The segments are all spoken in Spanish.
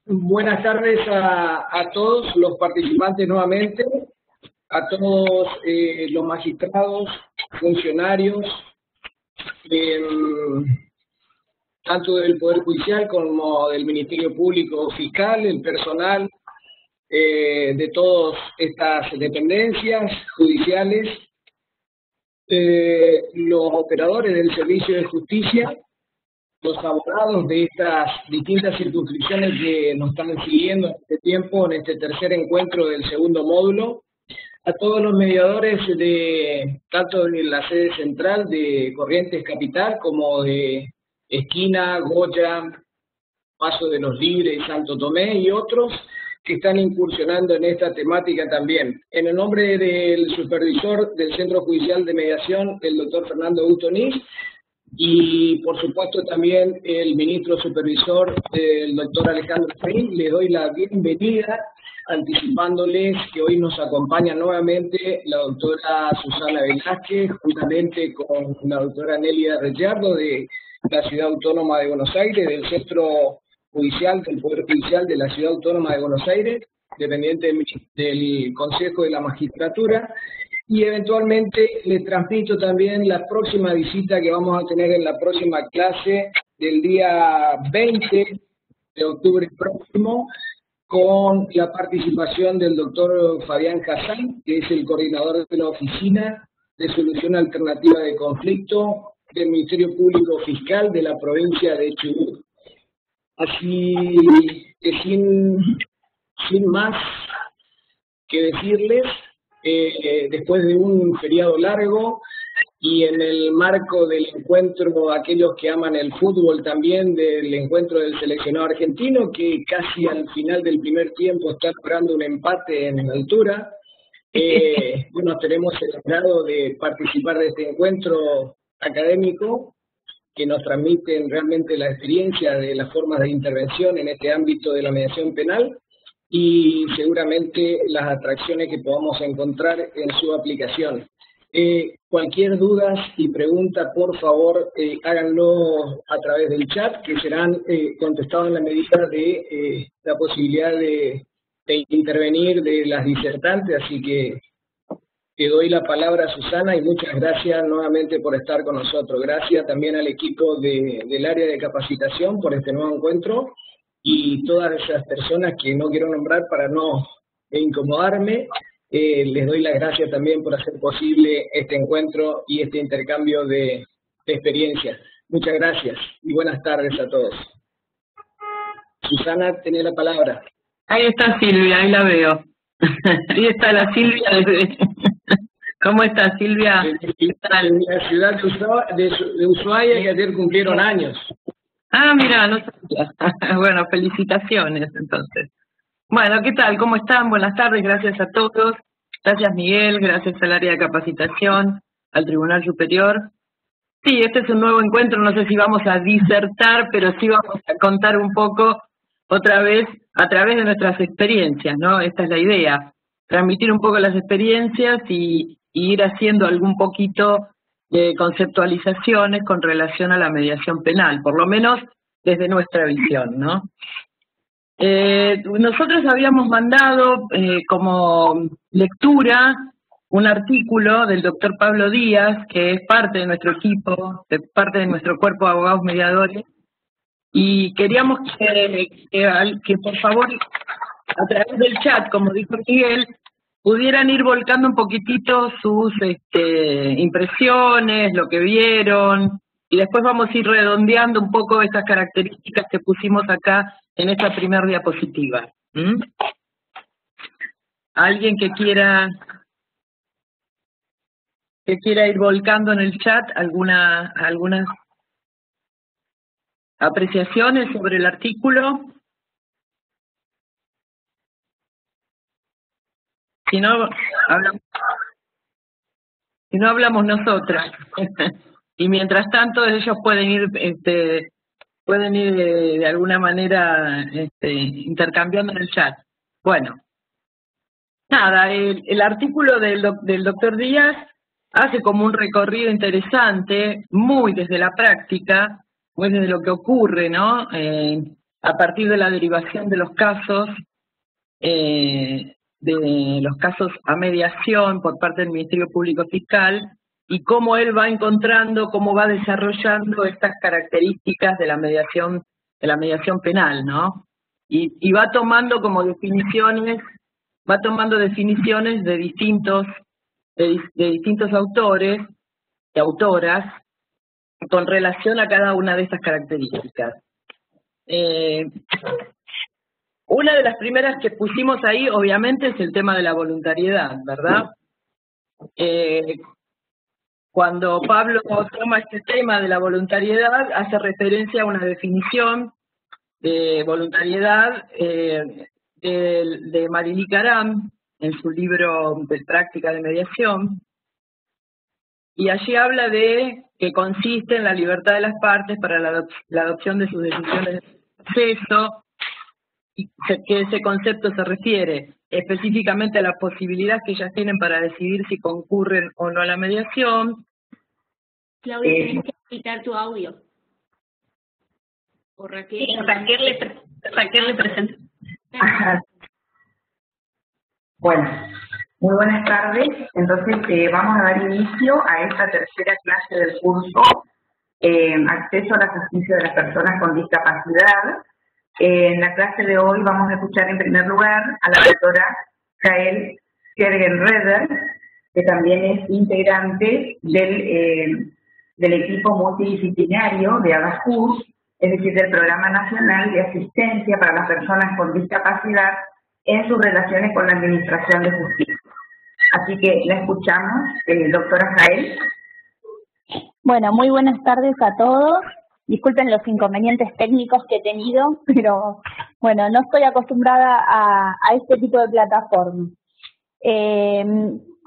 Buenas tardes a todos los participantes nuevamente, a todos los magistrados, funcionarios, eh, tanto del Poder Judicial como del Ministerio Público Fiscal, el personal de todas estas dependencias judiciales, los operadores del Servicio de Justicia, los abogados de estas distintas circunscripciones que nos están siguiendo en este tiempo, en este tercer encuentro del segundo módulo, a todos los mediadores tanto de la sede central de Corrientes Capital como de Esquina, Goya, Paso de los Libres, Santo Tomé y otros que están incursionando en esta temática también. En el nombre del supervisor del Centro Judicial de Mediación, el doctor Fernando Augusto Nis, y por supuesto también el ministro supervisor, el doctor Alejandro Fein, le doy la bienvenida, anticipándoles que hoy nos acompaña nuevamente la doctora Susana Velázquez, juntamente con la doctora Nelia Reyardo de la Ciudad Autónoma de Buenos Aires, del Centro Judicial, del Poder Judicial de la Ciudad Autónoma de Buenos Aires, dependiente del Consejo de la Magistratura. Y eventualmente les transmito también la próxima visita que vamos a tener en la próxima clase del día 20 de octubre próximo, con la participación del doctor Fabián Hassan, que es el coordinador de la Oficina de Solución Alternativa de Conflicto del Ministerio Público Fiscal de la provincia de Chubut. Así que sin más que decirles, después de un feriado largo y en el marco del encuentro, aquellos que aman el fútbol también, del encuentro del seleccionado argentino, que casi al final del primer tiempo está logrando un empate en altura, bueno, tenemos el agrado de participar de este encuentro académico que nos transmiten realmente la experiencia de las formas de intervención en este ámbito de la mediación penal, y seguramente las atracciones que podamos encontrar en su aplicación. Cualquier duda y pregunta, por favor, háganlo a través del chat, que serán contestados en la medida de la posibilidad de intervenir de las disertantes. Así que te doy la palabra, Susana, y muchas gracias nuevamente por estar con nosotros. Gracias también al equipo del área de capacitación por este nuevo encuentro, y todas esas personas que no quiero nombrar para no incomodarme, les doy las gracias también por hacer posible este encuentro y este intercambio de experiencias. Muchas gracias y buenas tardes a todos. Susana, tenés la palabra. Ahí está Silvia, ahí la veo. Ahí está la Silvia. ¿Cómo está Silvia? En la ciudad de Ushuaia, que ayer cumplieron años. Ah, mira, no sabía. Bueno, felicitaciones entonces. Bueno, ¿qué tal? ¿Cómo están? Buenas tardes, gracias a todos. Gracias Miguel, gracias al área de capacitación, al Tribunal Superior. Sí, este es un nuevo encuentro, no sé si vamos a disertar, pero sí vamos a contar un poco otra vez a través de nuestras experiencias, ¿no? Esta es la idea, transmitir un poco las experiencias y ir haciendo algún poquito de conceptualizaciones con relación a la mediación penal, por lo menos desde nuestra visión, ¿no? Nosotros habíamos mandado como lectura un artículo del doctor Pablo Díaz, que es parte de nuestro equipo, parte de nuestro cuerpo de abogados mediadores, y queríamos que por favor, a través del chat, como dijo Miguel, pudieran ir volcando un poquitito sus impresiones, lo que vieron, y después vamos a ir redondeando un poco estas características que pusimos acá en esta primera diapositiva. ¿Alguien que quiera ir volcando en el chat algunas apreciaciones sobre el artículo? Si no, hablamos nosotras. Y mientras tanto ellos pueden ir de alguna manera intercambiando en el chat. Bueno, nada, el artículo del doctor Díaz hace como un recorrido interesante, muy desde la práctica, muy desde lo que ocurre, ¿no? a partir de la derivación de los casos a mediación por parte del Ministerio Público Fiscal, y cómo él va encontrando, cómo va desarrollando estas características de la mediación penal, ¿no? Y va tomando como definiciones, de distintos autores y autoras con relación a cada una de estas características. Una de las primeras que pusimos ahí, obviamente, es el tema de la voluntariedad, ¿verdad? Cuando Pablo toma este tema de la voluntariedad, hace referencia a una definición de voluntariedad de Marily Caram, en su libro de práctica de mediación, y allí habla de que consiste en la libertad de las partes para la adopción de sus decisiones de proceso, y que ese concepto se refiere específicamente a la posibilidad que ellas tienen para decidir si concurren o no a la mediación. Claudia, tienes que quitar tu audio. O Raquel. Sí, Raquel le presenta. Bueno, muy buenas tardes. Entonces vamos a dar inicio a esta tercera clase del curso Acceso a la Justicia de las Personas con Discapacidad. En la clase de hoy vamos a escuchar en primer lugar a la doctora Jael Kergenreder, que también es integrante del equipo multidisciplinario de ADAJUS, es decir, del Programa Nacional de Asistencia para las Personas con Discapacidad en sus relaciones con la Administración de Justicia. Así que la escuchamos, doctora Jael. Bueno, muy buenas tardes a todos. Disculpen los inconvenientes técnicos que he tenido, pero bueno, no estoy acostumbrada a este tipo de plataforma.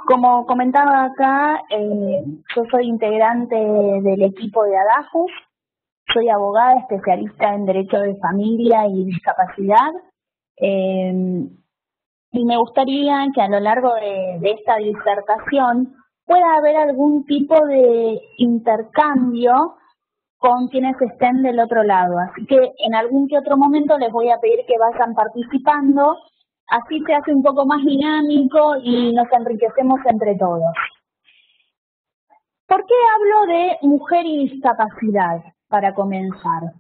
Como comentaba acá, yo soy integrante del equipo de ADAJUS, soy abogada especialista en Derecho de Familia y Discapacidad, y me gustaría que a lo largo de esta disertación pueda haber algún tipo de intercambio con quienes estén del otro lado. Así que en algún que otro momento les voy a pedir que vayan participando, así se hace un poco más dinámico y nos enriquecemos entre todos. ¿Por qué hablo de mujer y discapacidad para comenzar?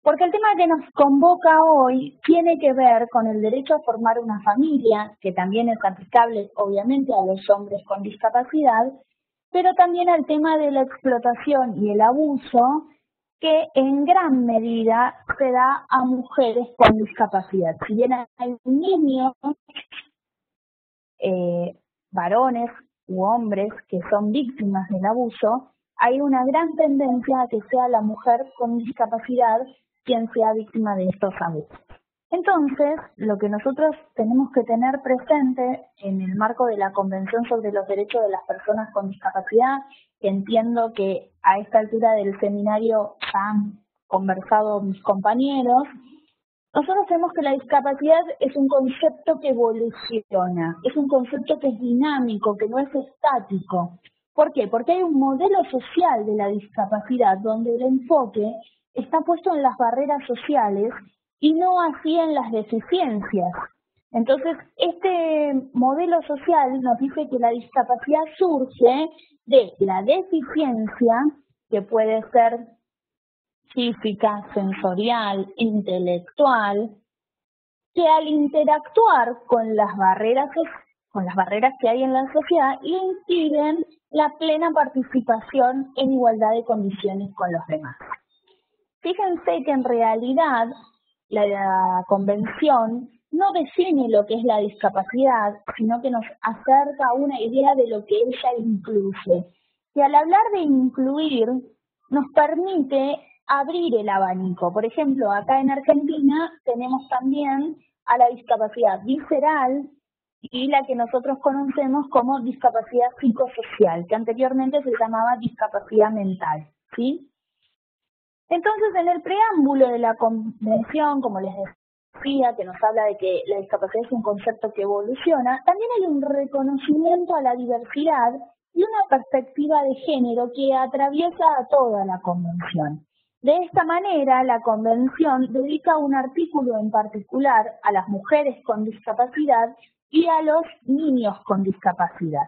Porque el tema que nos convoca hoy tiene que ver con el derecho a formar una familia, que también es aplicable obviamente a los hombres con discapacidad, pero también al tema de la explotación y el abuso que en gran medida se da a mujeres con discapacidad. Si bien hay niños, varones u hombres que son víctimas del abuso, hay una gran tendencia a que sea la mujer con discapacidad quien sea víctima de estos abusos. Entonces, lo que nosotros tenemos que tener presente en el marco de la Convención sobre los Derechos de las Personas con Discapacidad, que entiendo que a esta altura del seminario ya han conversado mis compañeros, nosotros sabemos que la discapacidad es un concepto que evoluciona, es un concepto que es dinámico, que no es estático. ¿Por qué? Porque hay un modelo social de la discapacidad donde el enfoque está puesto en las barreras sociales y no así en las deficiencias. Entonces, este modelo social nos dice que la discapacidad surge de la deficiencia, que puede ser física, sensorial, intelectual, que al interactuar con las barreras que hay en la sociedad impiden la plena participación en igualdad de condiciones con los demás. Fíjense que en realidad la Convención no define lo que es la discapacidad, sino que nos acerca a una idea de lo que ella incluye. Y al hablar de incluir, nos permite abrir el abanico. Por ejemplo, acá en Argentina tenemos también a la discapacidad visceral y la que nosotros conocemos como discapacidad psicosocial, que anteriormente se llamaba discapacidad mental, ¿sí? Entonces, en el preámbulo de la Convención, como les decía, que nos habla de que la discapacidad es un concepto que evoluciona, también hay un reconocimiento a la diversidad y una perspectiva de género que atraviesa a toda la Convención. De esta manera, la Convención dedica un artículo en particular a las mujeres con discapacidad y a los niños con discapacidad.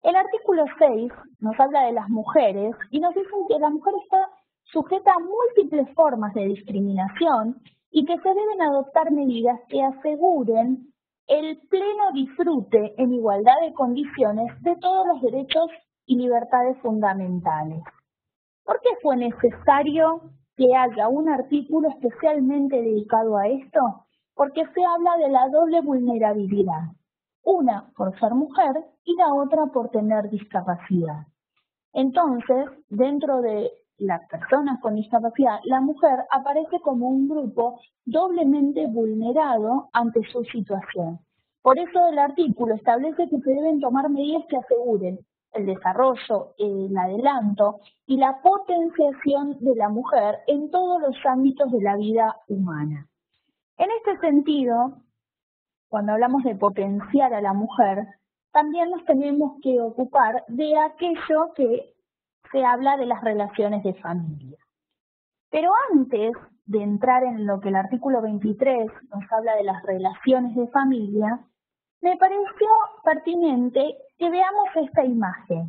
El artículo 6 nos habla de las mujeres y nos dice que la mujer está sujeta a múltiples formas de discriminación y que se deben adoptar medidas que aseguren el pleno disfrute en igualdad de condiciones de todos los derechos y libertades fundamentales. ¿Por qué fue necesario que haya un artículo especialmente dedicado a esto? Porque se habla de la doble vulnerabilidad. Una por ser mujer y la otra por tener discapacidad. Entonces, dentro de las personas con discapacidad, la mujer aparece como un grupo doblemente vulnerado ante su situación. Por eso el artículo establece que se deben tomar medidas que aseguren el desarrollo, el adelanto y la potenciación de la mujer en todos los ámbitos de la vida humana. En este sentido, cuando hablamos de potenciar a la mujer, también nos tenemos que ocupar de aquello que se habla de las relaciones de familia. Pero antes de entrar en lo que el artículo 23 nos habla de las relaciones de familia, me pareció pertinente que veamos esta imagen.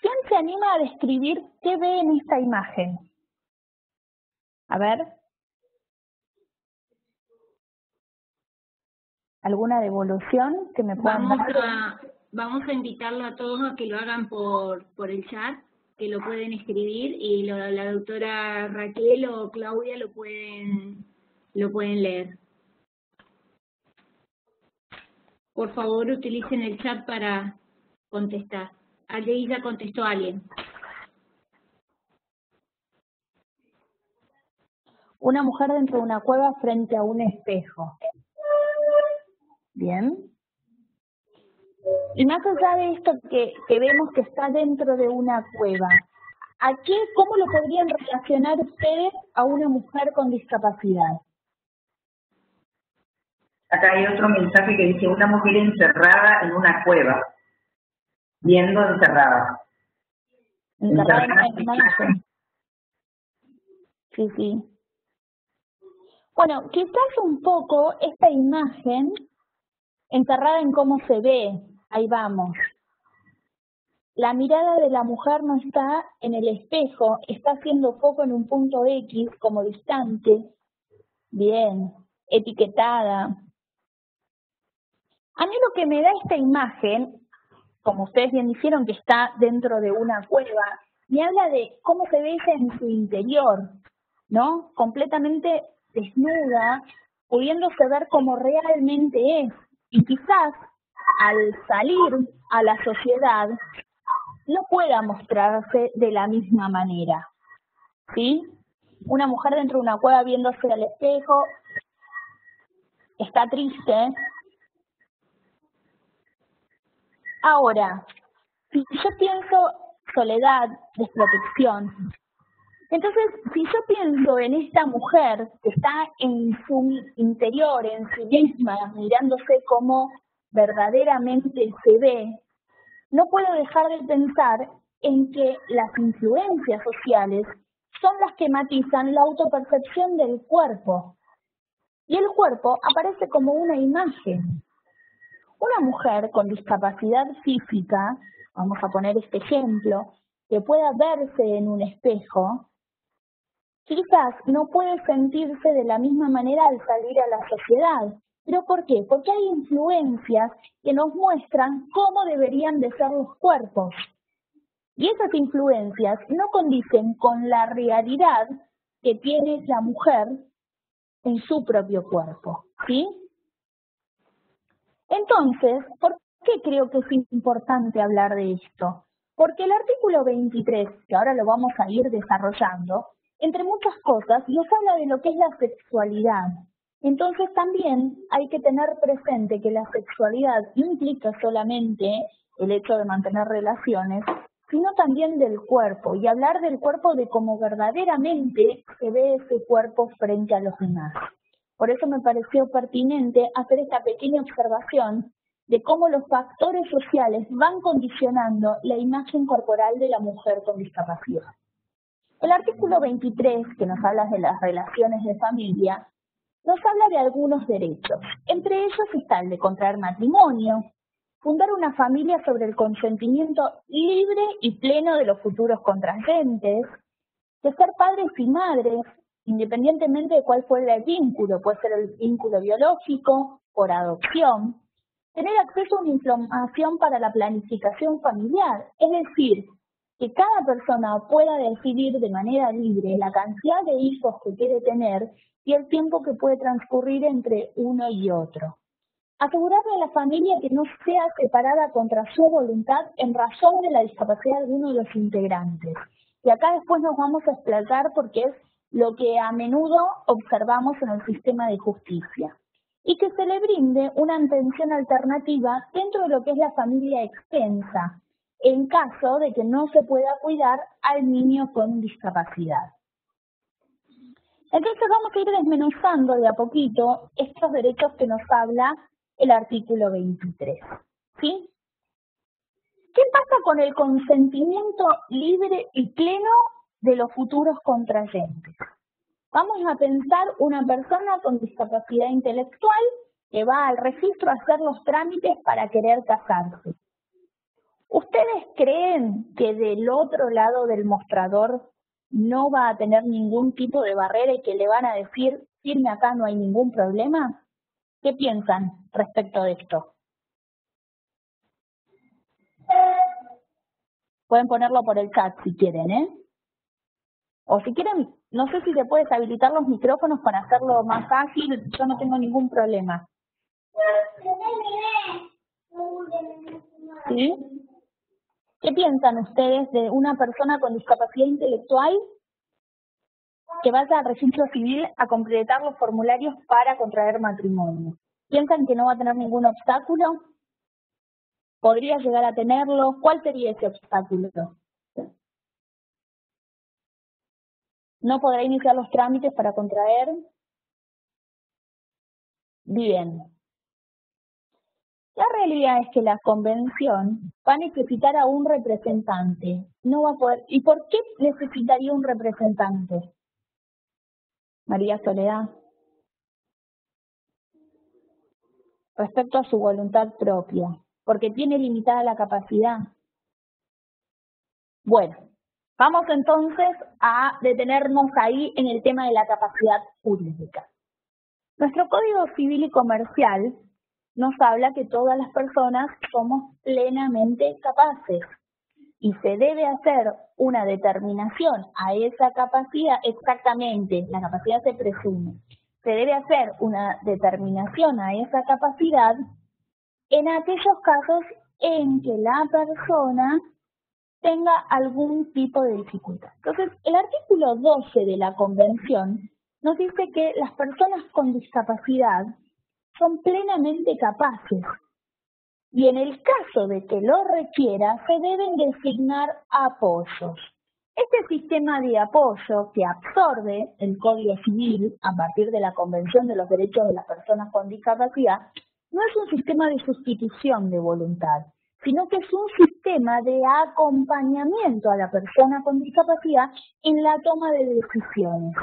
¿Quién se anima a describir qué ve en esta imagen? A ver. ¿Alguna devolución que me puedan dar? Vamos a invitarlo a todos a que lo hagan por el chat, que lo pueden escribir y la doctora Raquel o Claudia lo pueden leer. Por favor, utilicen el chat para contestar. Ahí ya contestó alguien. Una mujer dentro de una cueva frente a un espejo. Bien. Y más allá de esto que vemos que está dentro de una cueva, ¿cómo lo podrían relacionar ustedes a una mujer con discapacidad? Acá hay otro mensaje que dice una mujer encerrada en una cueva, viendo encerrada. Encerrada en una imagen. Sí, sí. Bueno, quizás un poco esta imagen encerrada en cómo se ve, ahí vamos. La mirada de la mujer no está en el espejo, está haciendo foco en un punto X como distante, bien, etiquetada. A mí lo que me da esta imagen, como ustedes bien dijeron que está dentro de una cueva, me habla de cómo se ve ella en su interior, ¿no? Completamente desnuda, pudiéndose ver como realmente es. Y quizás al salir a la sociedad no pueda mostrarse de la misma manera, ¿sí? Una mujer dentro de una cueva viéndose al espejo está triste. Ahora, si yo pienso soledad, desprotección, entonces si yo pienso en esta mujer que está en su interior, en sí misma, mirándose como verdaderamente se ve, no puedo dejar de pensar en que las influencias sociales son las que matizan la autopercepción del cuerpo. Y el cuerpo aparece como una imagen. Una mujer con discapacidad física, vamos a poner este ejemplo, que pueda verse en un espejo, quizás no puede sentirse de la misma manera al salir a la sociedad. ¿Pero por qué? Porque hay influencias que nos muestran cómo deberían de ser los cuerpos. Y esas influencias no condicen con la realidad que tiene la mujer en su propio cuerpo, ¿sí? Entonces, ¿por qué creo que es importante hablar de esto? Porque el artículo 23, que ahora lo vamos a ir desarrollando, entre muchas cosas, nos habla de lo que es la sexualidad. Entonces también hay que tener presente que la sexualidad no implica solamente el hecho de mantener relaciones, sino también del cuerpo, y hablar del cuerpo de cómo verdaderamente se ve ese cuerpo frente a los demás. Por eso me pareció pertinente hacer esta pequeña observación de cómo los factores sociales van condicionando la imagen corporal de la mujer con discapacidad. El artículo 23, que nos habla de las relaciones de familia, nos habla de algunos derechos. Entre ellos está el de contraer matrimonio, fundar una familia sobre el consentimiento libre y pleno de los futuros contrayentes, de ser padres y madres, independientemente de cuál fuera el vínculo, puede ser el vínculo biológico, por adopción, tener acceso a una información para la planificación familiar, es decir, que cada persona pueda decidir de manera libre la cantidad de hijos que quiere tener y el tiempo que puede transcurrir entre uno y otro. Asegurarle a la familia que no sea separada contra su voluntad en razón de la discapacidad de uno de los integrantes. Y acá después nos vamos a explicar porque es lo que a menudo observamos en el sistema de justicia. Y que se le brinde una atención alternativa dentro de lo que es la familia extensa, en caso de que no se pueda cuidar al niño con discapacidad. Entonces vamos a ir desmenuzando de a poquito estos derechos que nos habla el artículo 23. ¿Sí? ¿Qué pasa con el consentimiento libre y pleno de los futuros contrayentes? Vamos a pensar una persona con discapacidad intelectual que va al registro a hacer los trámites para querer casarse. ¿Ustedes creen que del otro lado del mostrador no va a tener ningún tipo de barrera y que le van a decir, firme acá, no hay ningún problema? ¿Qué piensan respecto de esto? Pueden ponerlo por el chat si quieren, ¿eh? O si quieren, no sé si te puedes habilitar los micrófonos para hacerlo más ágil, yo no tengo ningún problema. ¿Sí? ¿Qué piensan ustedes de una persona con discapacidad intelectual que vaya al registro civil a completar los formularios para contraer matrimonio? ¿Piensan que no va a tener ningún obstáculo? ¿Podría llegar a tenerlo? ¿Cuál sería ese obstáculo? ¿No podrá iniciar los trámites para contraer? Bien. La realidad es que la convención va a necesitar a un representante. No va a poder. ¿Y por qué necesitaría un representante? María Soledad. Respecto a su voluntad propia, porque tiene limitada la capacidad. Bueno, vamos entonces a detenernos ahí en el tema de la capacidad jurídica. Nuestro Código Civil y Comercial nos habla que todas las personas somos plenamente capaces y se debe hacer una determinación a esa capacidad, exactamente, la capacidad se presume, se debe hacer una determinación a esa capacidad en aquellos casos en que la persona tenga algún tipo de dificultad. Entonces, el artículo 12 de la Convención nos dice que las personas con discapacidad son plenamente capaces y en el caso de que lo requiera, se deben designar apoyos. Este sistema de apoyo que absorbe el Código Civil a partir de la Convención de los Derechos de las Personas con Discapacidad no es un sistema de sustitución de voluntad, sino que es un sistema de acompañamiento a la persona con discapacidad en la toma de decisiones.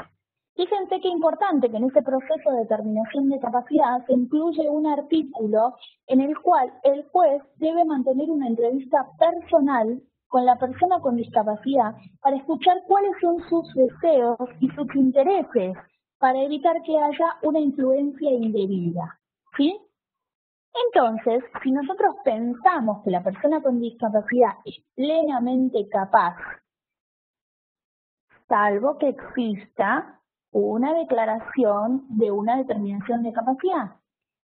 Fíjense qué importante que en este proceso de determinación de capacidad se incluye un artículo en el cual el juez debe mantener una entrevista personal con la persona con discapacidad para escuchar cuáles son sus deseos y sus intereses para evitar que haya una influencia indebida, ¿sí? Entonces, si nosotros pensamos que la persona con discapacidad es plenamente capaz, salvo que exista una declaración de una determinación de capacidad.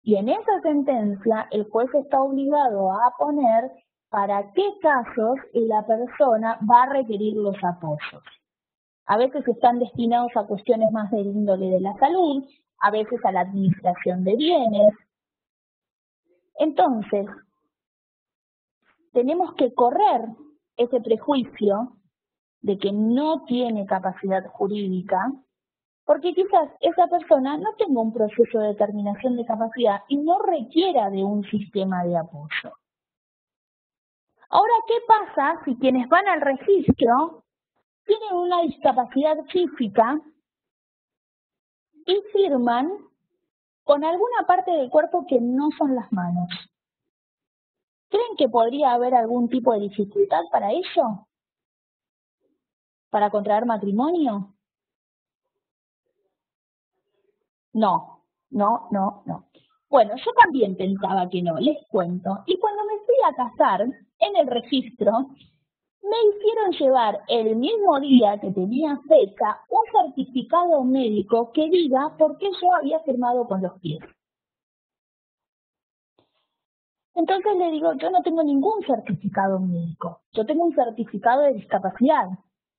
Y en esa sentencia, el juez está obligado a poner para qué casos la persona va a requerir los apoyos. A veces están destinados a cuestiones más del índole de la salud, a veces a la administración de bienes. Entonces, tenemos que correr ese prejuicio de que no tiene capacidad jurídica, porque quizás esa persona no tenga un proceso de determinación de capacidad y no requiera de un sistema de apoyo. Ahora, ¿qué pasa si quienes van al registro tienen una discapacidad física y firman con alguna parte del cuerpo que no son las manos. ¿Creen que podría haber algún tipo de dificultad para ello? ¿Para contraer matrimonio? No. Bueno, yo también pensaba que no, les cuento. Y cuando me fui a casar, en el registro, me hicieron llevar el mismo día que tenía fecha un certificado médico que diga por qué yo había firmado con los pies. Entonces le digo, yo no tengo ningún certificado médico, yo tengo un certificado de discapacidad,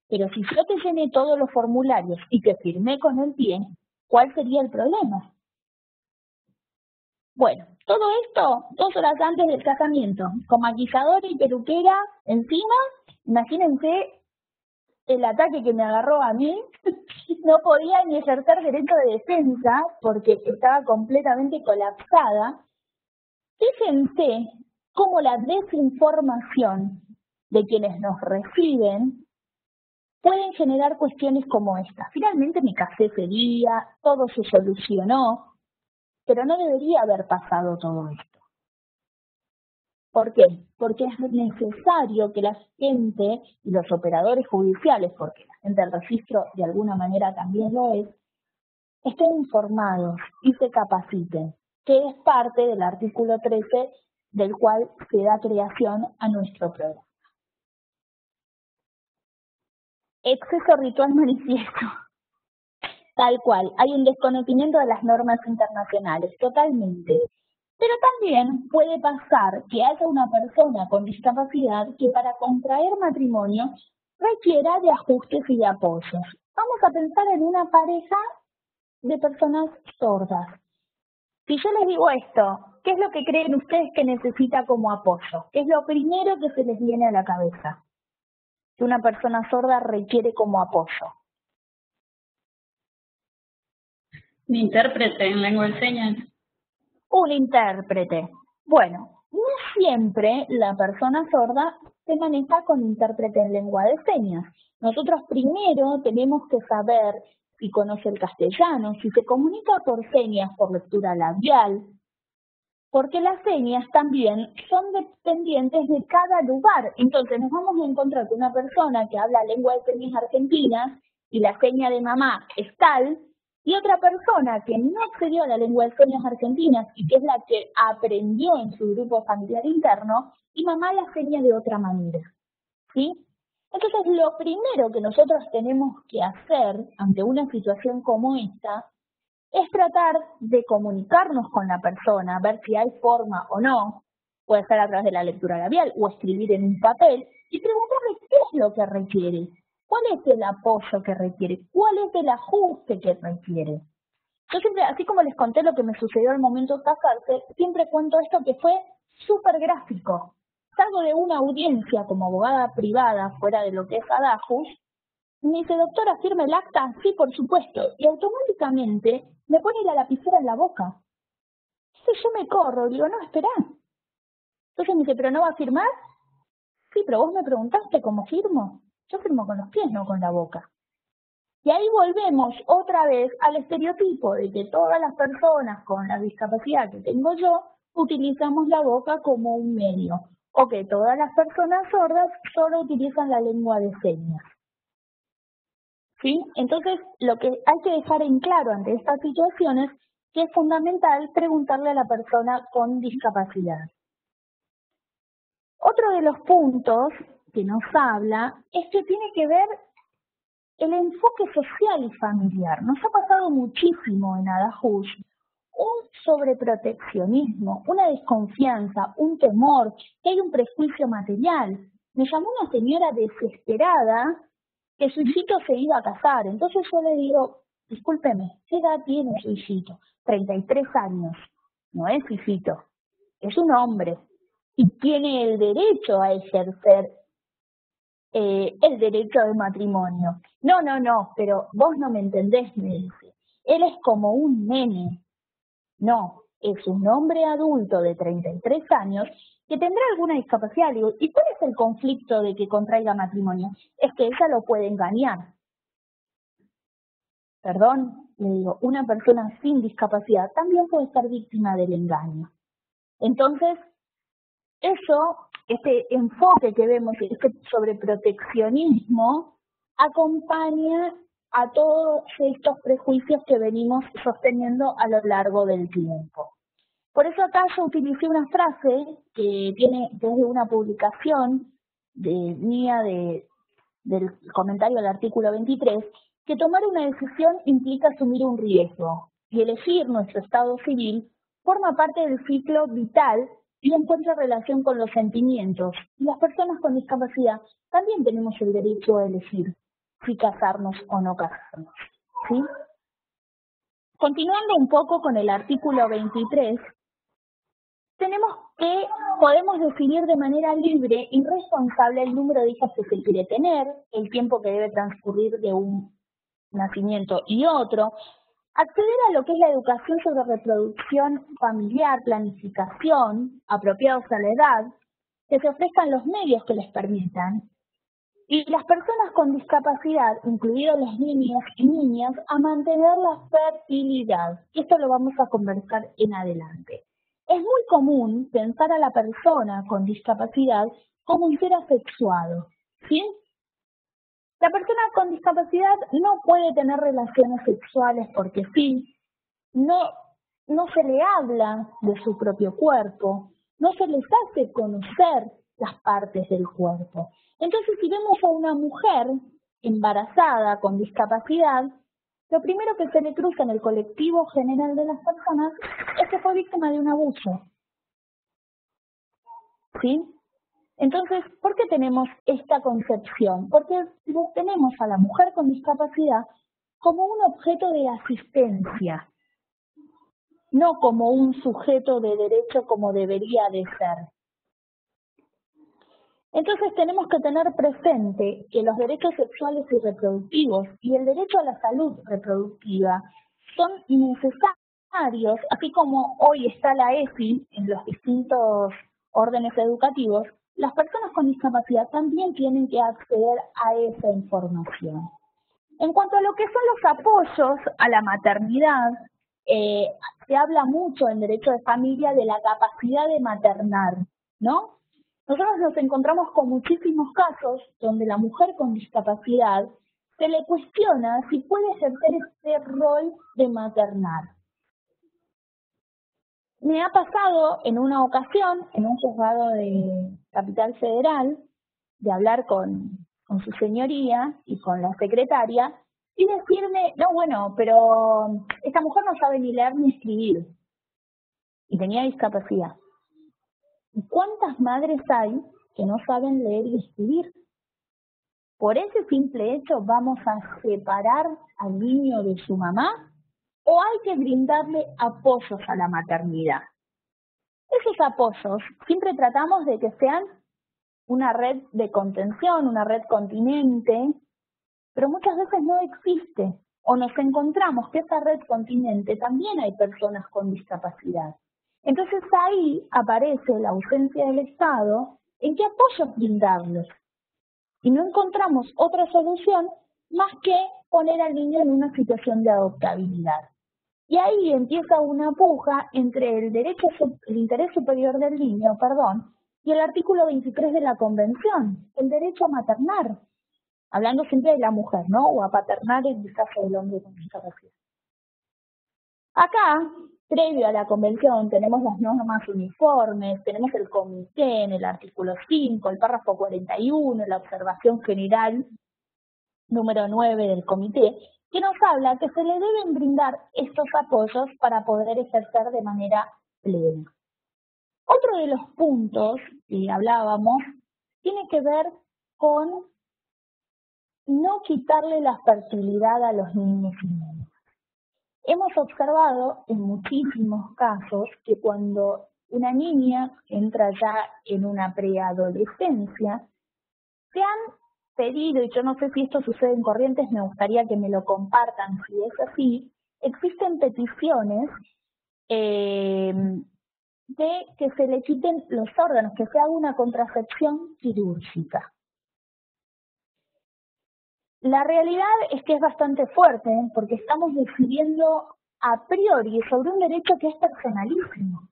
pero si yo te llené todos los formularios y te firmé con el pie, ¿cuál sería el problema? Bueno, todo esto 2 horas antes del casamiento, con maquilladora y peluquera encima. Imagínense el ataque que me agarró a mí. No podía ni ejercer derecho de defensa porque estaba completamente colapsada. Fíjense cómo la desinformación de quienes nos reciben pueden generar cuestiones como esta. Finalmente me casé ese día, todo se solucionó, pero no debería haber pasado todo esto. ¿Por qué? Porque es necesario que la gente y los operadores judiciales, porque la gente del registro de alguna manera también lo es, estén informados y se capaciten, que es parte del artículo 13 del cual se da creación a nuestro programa. Exceso ritual manifiesto. Tal cual, hay un desconocimiento de las normas internacionales, totalmente. Pero también puede pasar que haya una persona con discapacidad que para contraer matrimonio requiera de ajustes y de apoyos. Vamos a pensar en una pareja de personas sordas. Si yo les digo esto, ¿qué es lo que creen ustedes que necesita como apoyo? ¿Qué es lo primero que se les viene a la cabeza que una persona sorda requiere como apoyo? Un intérprete en lengua de señas. Un intérprete. Bueno, no siempre la persona sorda se maneja con intérprete en lengua de señas. Nosotros primero tenemos que saber si conoce el castellano, si se comunica por señas, por lectura labial, porque las señas también son dependientes de cada lugar. Entonces nos vamos a encontrar con una persona que habla lengua de señas argentinas y la seña de mamá es tal, y otra persona que no accedió a la lengua de señas argentinas y que es la que aprendió en su grupo familiar interno, y mamá la seña de otra manera, ¿sí? Entonces, lo primero que nosotros tenemos que hacer ante una situación como esta es tratar de comunicarnos con la persona, ver si hay forma o no, puede ser a través de la lectura labial o escribir en un papel, y preguntarle qué es lo que requiere. ¿Cuál es el apoyo que requiere? ¿Cuál es el ajuste que requiere? Yo siempre, así como les conté lo que me sucedió al momento de casarse, siempre cuento esto que fue súper gráfico. Salgo de una audiencia como abogada privada, fuera de lo que es ADAJUS, me dice, doctora, ¿firme el acta? Sí, por supuesto. Y automáticamente me pone la lapicera en la boca. Entonces yo me corro y digo, no, esperá. Entonces me dice, ¿pero no va a firmar? Sí, pero vos me preguntaste cómo firmo. Yo firmo con los pies, no con la boca. Y ahí volvemos otra vez al estereotipo de que todas las personas con la discapacidad que tengo yo utilizamos la boca como un medio, o que todas las personas sordas solo utilizan la lengua de señas. ¿Sí? Entonces, lo que hay que dejar en claro ante estas situaciones es que es fundamental preguntarle a la persona con discapacidad. Otro de los puntos que nos habla es que tiene que ver el enfoque social y familiar. Nos ha pasado muchísimo en ADAJUS un sobreproteccionismo, una desconfianza, un temor, que hay un prejuicio material. Me llamó una señora desesperada que su hijito se iba a casar. Entonces yo le digo, discúlpeme, ¿qué edad tiene su hijito? 33 años. No es hijito, es un hombre. Y tiene el derecho a ejercer el derecho de matrimonio. No, pero vos no me entendés, me dice. Él es como un nene. No, es un hombre adulto de 33 años que tendrá alguna discapacidad. Le digo, ¿y cuál es el conflicto de que contraiga matrimonio? Es que ella lo puede engañar. Perdón, le digo, una persona sin discapacidad también puede ser víctima del engaño. Entonces, este enfoque que vemos, este sobreproteccionismo, acompaña a todos estos prejuicios que venimos sosteniendo a lo largo del tiempo. Por eso acá yo utilicé una frase que viene desde una publicación mía del comentario del artículo 23, que tomar una decisión implica asumir un riesgo y elegir nuestro estado civil forma parte del ciclo vital y encuentra relación con los sentimientos. Y las personas con discapacidad también tenemos el derecho a elegir si casarnos o no casarnos, ¿sí? Continuando un poco con el artículo 23, podemos decidir de manera libre y responsable el número de hijos que se quiere tener, el tiempo que debe transcurrir de un nacimiento y otro, acceder a lo que es la educación sobre reproducción familiar, planificación, apropiados a la edad, que se ofrezcan los medios que les permitan, y las personas con discapacidad, incluidos los niños y niñas, a mantener la fertilidad. Esto lo vamos a conversar en adelante. Es muy común pensar a la persona con discapacidad como un ser asexuado, ¿sí? La persona con discapacidad no puede tener relaciones sexuales porque sí, no se le habla de su propio cuerpo, no se les hace conocer las partes del cuerpo. Entonces, si vemos a una mujer embarazada con discapacidad, lo primero que se le cruza en el colectivo general de las personas es que fue víctima de un abuso, ¿sí? Entonces, ¿por qué tenemos esta concepción? Porque tenemos a la mujer con discapacidad como un objeto de asistencia, no como un sujeto de derecho como debería de ser. Entonces tenemos que tener presente que los derechos sexuales y reproductivos y el derecho a la salud reproductiva son necesarios, así como hoy está la ESI en los distintos órdenes educativos, las personas con discapacidad también tienen que acceder a esa información. En cuanto a lo que son los apoyos a la maternidad, se habla mucho en derecho de familia de la capacidad de maternar, ¿no? Nosotros nos encontramos con muchísimos casos donde la mujer con discapacidad se le cuestiona si puede ejercer este rol de maternar. Me ha pasado en una ocasión, en un juzgado de Capital Federal, de hablar con su señoría y con la secretaria y decirme, no, bueno, pero esta mujer no sabe ni leer ni escribir y tenía discapacidad. ¿Y cuántas madres hay que no saben leer y escribir? ¿Por ese simple hecho vamos a separar al niño de su mamá? ¿O hay que brindarle apoyos a la maternidad? Esos apoyos siempre tratamos de que sean una red de contención, una red continente, pero muchas veces no existe. O nos encontramos que esa red continente también hay personas con discapacidad. Entonces ahí aparece la ausencia del Estado en qué apoyos brindarles. Y no encontramos otra solución más que poner al niño en una situación de adoptabilidad. Y ahí empieza una puja entre el interés superior del niño, y el artículo 23 de la Convención, el derecho a maternar. Hablando siempre de la mujer, ¿no? O a paternar en el caso del hombre con discapacidad. Acá, previo a la Convención, tenemos las normas uniformes, tenemos el comité en el artículo 5, el párrafo 41, la observación general número 9 del comité, que nos habla que se le deben brindar estos apoyos para poder ejercer de manera plena. Otro de los puntos que hablábamos tiene que ver con no quitarle la fertilidad a los niños y niñas. Hemos observado en muchísimos casos que cuando una niña entra ya en una preadolescencia, se han pedido, y yo no sé si esto sucede en Corrientes, me gustaría que me lo compartan si es así, existen peticiones de que se le quiten los órganos, que se haga una contracepción quirúrgica. La realidad es que es bastante fuerte, porque estamos decidiendo a priori sobre un derecho que es personalísimo.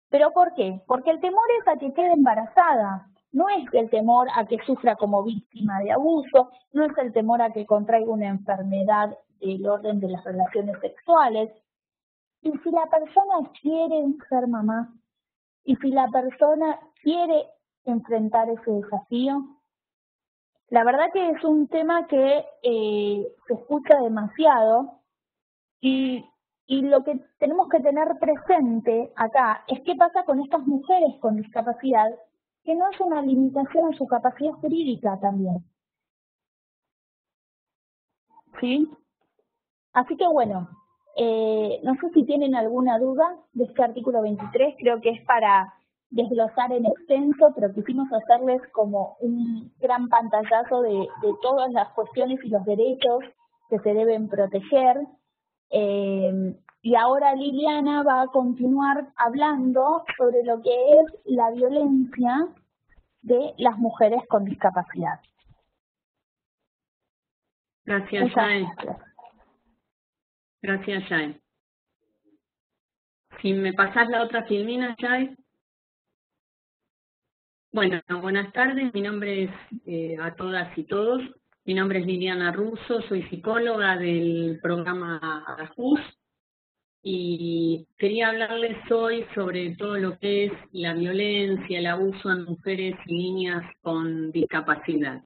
¿Pero por qué? Porque el temor es a que quede embarazada, no es el temor a que sufra como víctima de abuso, no es el temor a que contraiga una enfermedad del orden de las relaciones sexuales. Y si la persona quiere ser mamá, y si la persona quiere enfrentar ese desafío, la verdad que es un tema que se escucha demasiado y lo que tenemos que tener presente acá es qué pasa con estas mujeres con discapacidad, que no es una limitación a su capacidad jurídica también. ¿Sí? Así que bueno, no sé si tienen alguna duda de este artículo 23, creo que es para desglosar en extenso, pero quisimos hacerles como un gran pantallazo de todas las cuestiones y los derechos que se deben proteger. Y ahora Liliana va a continuar hablando sobre lo que es la violencia de las mujeres con discapacidad. Gracias, Jae. Gracias, Jae. Si me pasás la otra filmina, Jae. Bueno, buenas tardes. Mi nombre es, a todas y todos, mi nombre es Liliana Russo, soy psicóloga del programa AJUS y quería hablarles hoy sobre todo lo que es la violencia, el abuso en mujeres y niñas con discapacidad.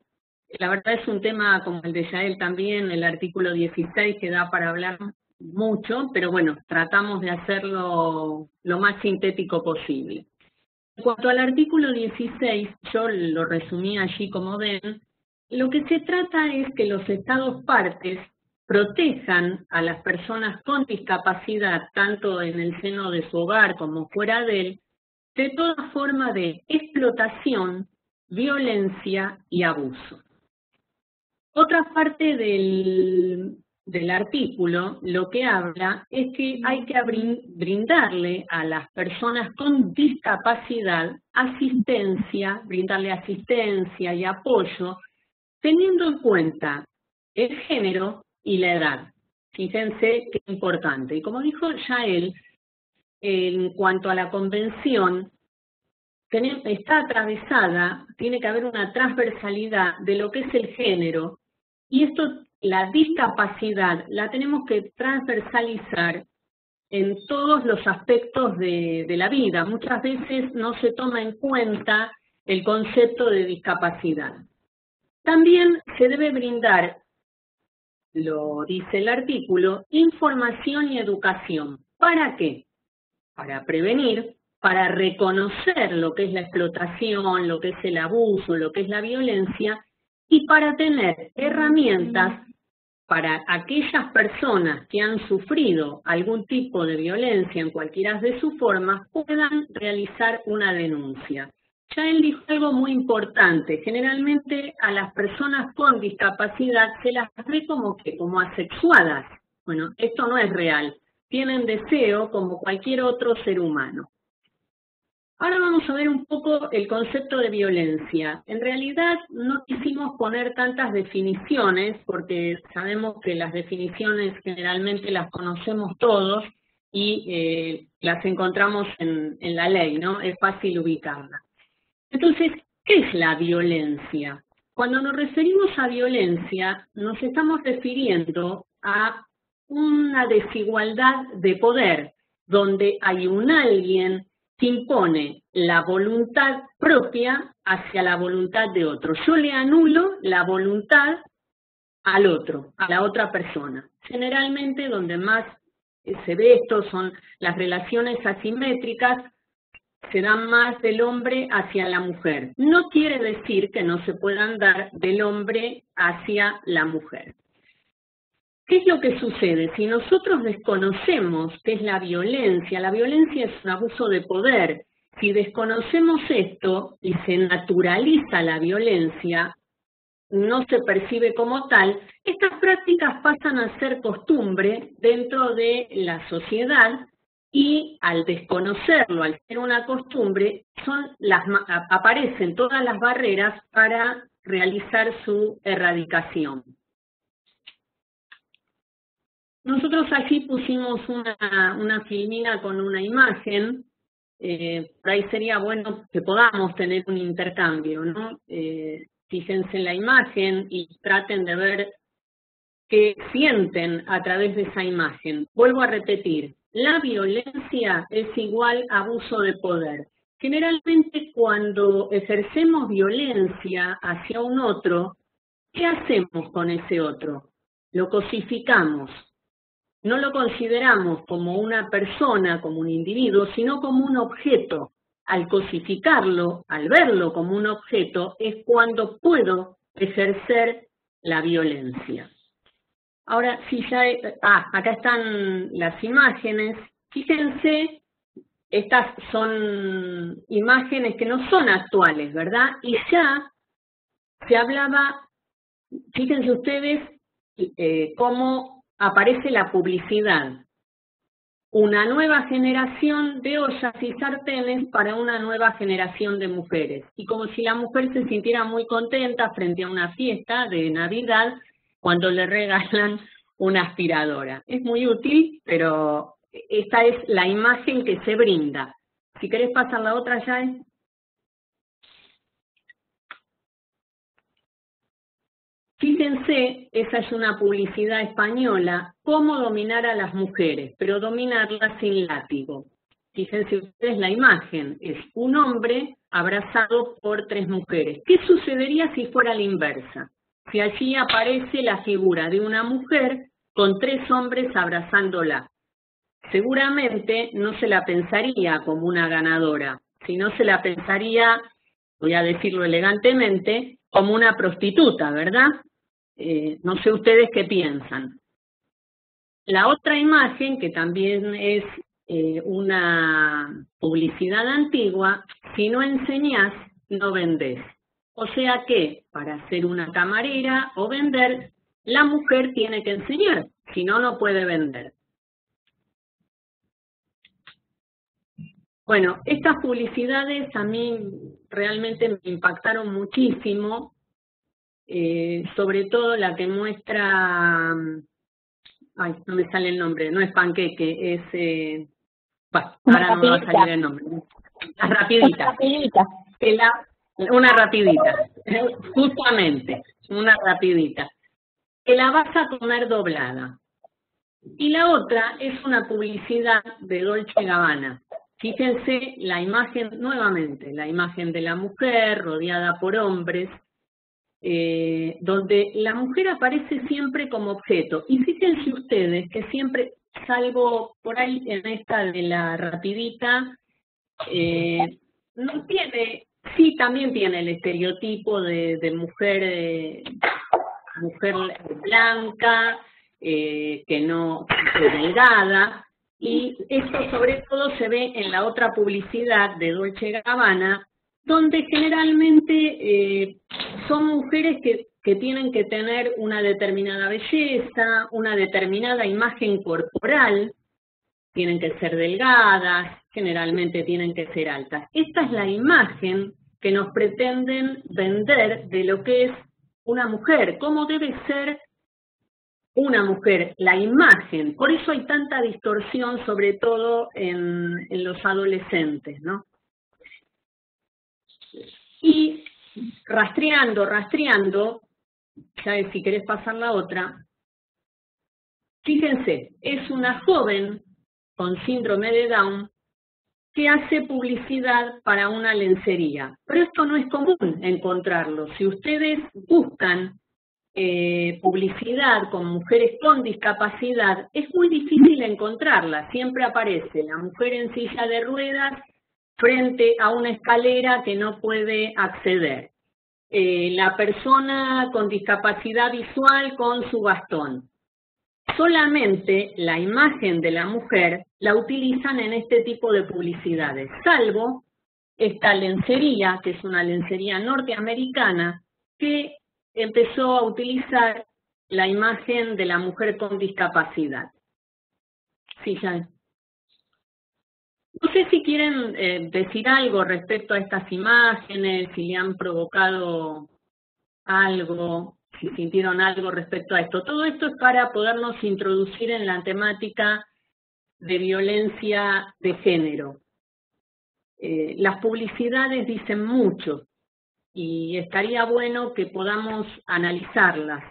La verdad es un tema como el de Yael también, el artículo 16, que da para hablar mucho, pero bueno, tratamos de hacerlo lo más sintético posible. En cuanto al artículo 16, yo lo resumí allí como ven, lo que se trata es que los Estados partes protejan a las personas con discapacidad, tanto en el seno de su hogar como fuera de él, de toda forma de explotación, violencia y abuso. Otra parte del artículo lo que habla es que hay que brindarle a las personas con discapacidad asistencia, brindarle asistencia y apoyo, teniendo en cuenta el género y la edad. Fíjense qué importante. Y como dijo Yael, en cuanto a la convención, está atravesada, tiene que haber una transversalidad de lo que es el género, y esto, la discapacidad, la tenemos que transversalizar en todos los aspectos de la vida. Muchas veces no se toma en cuenta el concepto de discapacidad. También se debe brindar, lo dice el artículo, información y educación. ¿Para qué? Para prevenir, para reconocer lo que es la explotación, lo que es el abuso, lo que es la violencia, y para tener herramientas para aquellas personas que han sufrido algún tipo de violencia en cualquiera de sus formas, puedan realizar una denuncia. Ya él dijo algo muy importante, generalmente a las personas con discapacidad se las ve como asexuadas. Bueno, esto no es real, tienen deseo como cualquier otro ser humano. Ahora vamos a ver un poco el concepto de violencia. En realidad no quisimos poner tantas definiciones porque sabemos que las definiciones generalmente las conocemos todos y las encontramos en la ley, ¿no? Es fácil ubicarla. Entonces, ¿qué es la violencia? Cuando nos referimos a violencia, nos estamos refiriendo a una desigualdad de poder, donde hay un alguien que impone la voluntad propia hacia la voluntad de otro. Yo le anulo la voluntad al otro, a la otra persona. Generalmente donde más se ve esto son las relaciones asimétricas, se dan más del hombre hacia la mujer. No quiere decir que no se puedan dar del hombre hacia la mujer. ¿Qué es lo que sucede? Si nosotros desconocemos qué es la violencia es un abuso de poder. Si desconocemos esto y se naturaliza la violencia, no se percibe como tal, estas prácticas pasan a ser costumbre dentro de la sociedad y al desconocerlo, al ser una costumbre, aparecen todas las barreras para realizar su erradicación. Nosotros aquí pusimos una filmina con una imagen, por ahí sería bueno que podamos tener un intercambio, ¿no? Fíjense en la imagen y traten de ver qué sienten a través de esa imagen. Vuelvo a repetir, la violencia es igual a abuso de poder. Generalmente cuando ejercemos violencia hacia un otro, ¿qué hacemos con ese otro? Lo cosificamos. No lo consideramos como una persona, como un individuo, sino como un objeto. Al cosificarlo, al verlo como un objeto, es cuando puedo ejercer la violencia. Ahora, si ya acá están las imágenes. Fíjense, estas son imágenes que no son actuales, ¿verdad? Y ya se hablaba, fíjense ustedes, cómo aparece la publicidad. Una nueva generación de ollas y sartenes para una nueva generación de mujeres. Y como si la mujer se sintiera muy contenta frente a una fiesta de Navidad cuando le regalan una aspiradora. Es muy útil, pero esta es la imagen que se brinda. Si querés pasar la otra, Yael. Fíjense, esa es una publicidad española, cómo dominar a las mujeres, pero dominarlas sin látigo. Fíjense ustedes la imagen, es un hombre abrazado por 3 mujeres. ¿Qué sucedería si fuera la inversa? Si allí aparece la figura de una mujer con 3 hombres abrazándola. Seguramente no se la pensaría como una ganadora, sino se la pensaría, voy a decirlo elegantemente, como una prostituta, ¿verdad? No sé ustedes qué piensan. La otra imagen, que también es una publicidad antigua, si no enseñás, no vendés. O sea que, para ser una camarera o vender, la mujer tiene que enseñar, si no, no puede vender. Bueno, estas publicidades a mí realmente me impactaron muchísimo, sobre todo la que muestra, ay, no me sale el nombre, no es panqueque, es, bueno, ahora no me va a salir el nombre. Las rapiditas. Una rapidita, justamente, una rapidita. Que la vas a comer doblada. Y la otra es una publicidad de Dolce & Gabbana. Fíjense la imagen, nuevamente, la imagen de la mujer rodeada por hombres, donde la mujer aparece siempre como objeto. Y fíjense ustedes que siempre, salvo por ahí en esta de la rapidita, no tiene, sí también tiene el estereotipo de mujer, mujer blanca, que no es delgada, y esto sobre todo se ve en la otra publicidad de Dolce & Gabbana, donde generalmente son mujeres que tienen que tener una determinada belleza, una determinada imagen corporal, tienen que ser delgadas, generalmente tienen que ser altas. Esta es la imagen que nos pretenden vender de lo que es una mujer, cómo debe ser una mujer, la imagen. Por eso hay tanta distorsión, sobre todo en los adolescentes, ¿no? Y rastreando, ya si querés pasar la otra, fíjense, es una joven con síndrome de Down que hace publicidad para una lencería. Pero esto no es común encontrarlo. Si ustedes buscan publicidad con mujeres con discapacidad, es muy difícil encontrarla. Siempre aparece la mujer en silla de ruedas frente a una escalera que no puede acceder. La persona con discapacidad visual con su bastón. Solamente la imagen de la mujer la utilizan en este tipo de publicidades, salvo esta lencería, que es una lencería norteamericana, que empezó a utilizar la imagen de la mujer con discapacidad. Sí, ya. No sé si quieren decir algo respecto a estas imágenes, si le han provocado algo, si sintieron algo respecto a esto. Todo esto es para podernos introducir en la temática de violencia de género. Las publicidades dicen mucho y estaría bueno que podamos analizarlas.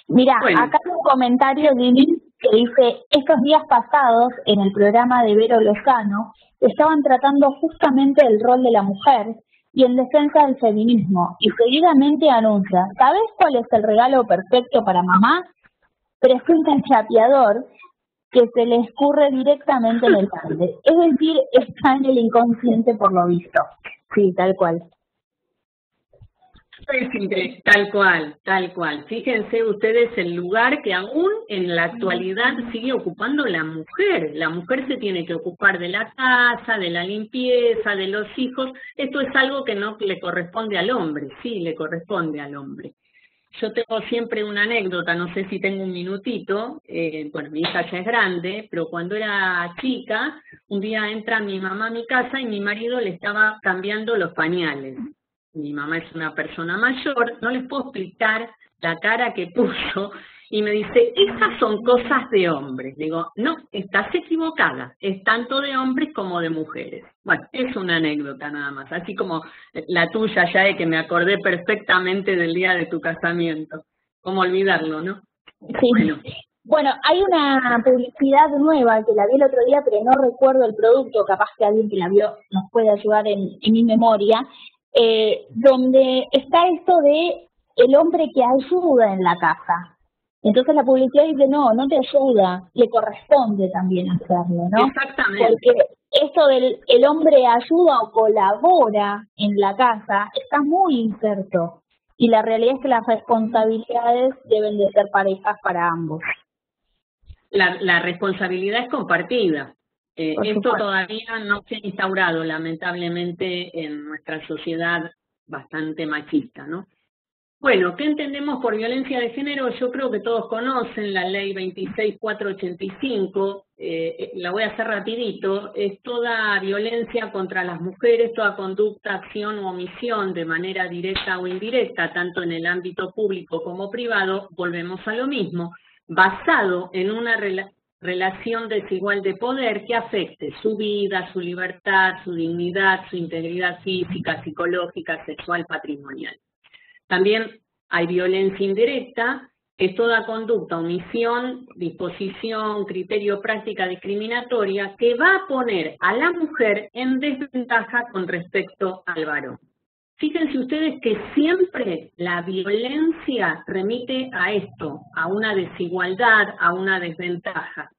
Mira, Bueno. acá hay un comentario de Lili que dice, estos días pasados en el programa de Vero Lozano estaban tratando justamente el rol de la mujer y en defensa del feminismo y seguidamente anuncia, ¿sabes cuál es el regalo perfecto para mamá? Presenta el chapeador que se le escurre directamente en el cable. Es decir, está en el inconsciente por lo visto. Sí, tal cual. Tal cual, tal cual. Fíjense ustedes el lugar que aún en la actualidad sigue ocupando la mujer. La mujer se tiene que ocupar de la casa, de la limpieza, de los hijos. Esto es algo que no le corresponde al hombre, sí, le corresponde al hombre. Yo tengo siempre una anécdota, no sé si tengo un minutito, bueno, mi hija ya es grande, pero cuando era chica, un día entra mi mamá a mi casa y mi marido le estaba cambiando los pañales. Mi mamá es una persona mayor, no les puedo explicar la cara que puso, y me dice, esas son cosas de hombres. Digo, no, estás equivocada, es tanto de hombres como de mujeres. Bueno, es una anécdota nada más, así como la tuya, ya que me acordé perfectamente del día de tu casamiento. ¿Cómo olvidarlo, no? Sí. Bueno, hay una publicidad nueva que la vi el otro día, pero no recuerdo el producto, capaz que alguien que la vio nos puede ayudar en mi memoria, donde está esto de el hombre que ayuda en la casa. Entonces la publicidad dice, no, no te ayuda, le corresponde también hacerlo, ¿no? Exactamente. Porque esto del el hombre ayuda o colabora en la casa está muy inserto. Y la realidad es que las responsabilidades deben de ser parejas para ambos. La responsabilidad es compartida. Esto todavía no se ha instaurado, lamentablemente, en nuestra sociedad bastante machista, ¿no? Bueno, ¿qué entendemos por violencia de género? Yo creo que todos conocen la ley 26485, la voy a hacer rapidito, es toda violencia contra las mujeres, toda conducta, acción o omisión de manera directa o indirecta, tanto en el ámbito público como privado, volvemos a lo mismo, basado en una relación desigual de poder que afecte su vida, su libertad, su dignidad, su integridad física, psicológica, sexual, patrimonial. También hay violencia indirecta, es toda conducta, omisión, disposición, criterio, práctica discriminatoria que va a poner a la mujer en desventaja con respecto al varón. Fíjense ustedes que siempre la violencia remite a esto, a una desigualdad, a una desventaja,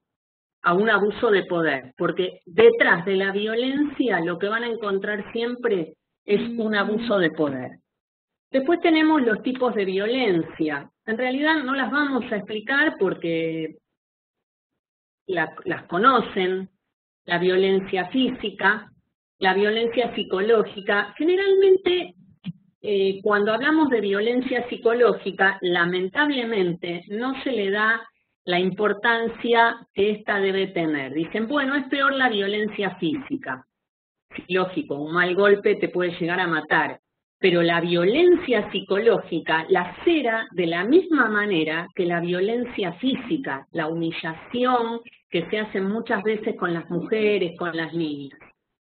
a un abuso de poder, porque detrás de la violencia lo que van a encontrar siempre es un abuso de poder. Después tenemos los tipos de violencia. En realidad no las vamos a explicar porque las conocen, la violencia física, la violencia psicológica. Generalmente, cuando hablamos de violencia psicológica, lamentablemente no se le da la importancia que ésta debe tener. Dicen, bueno, es peor la violencia física. Lógico, un mal golpe te puede llegar a matar. Pero la violencia psicológica lacera de la misma manera que la violencia física, la humillación que se hace muchas veces con las mujeres, con las niñas.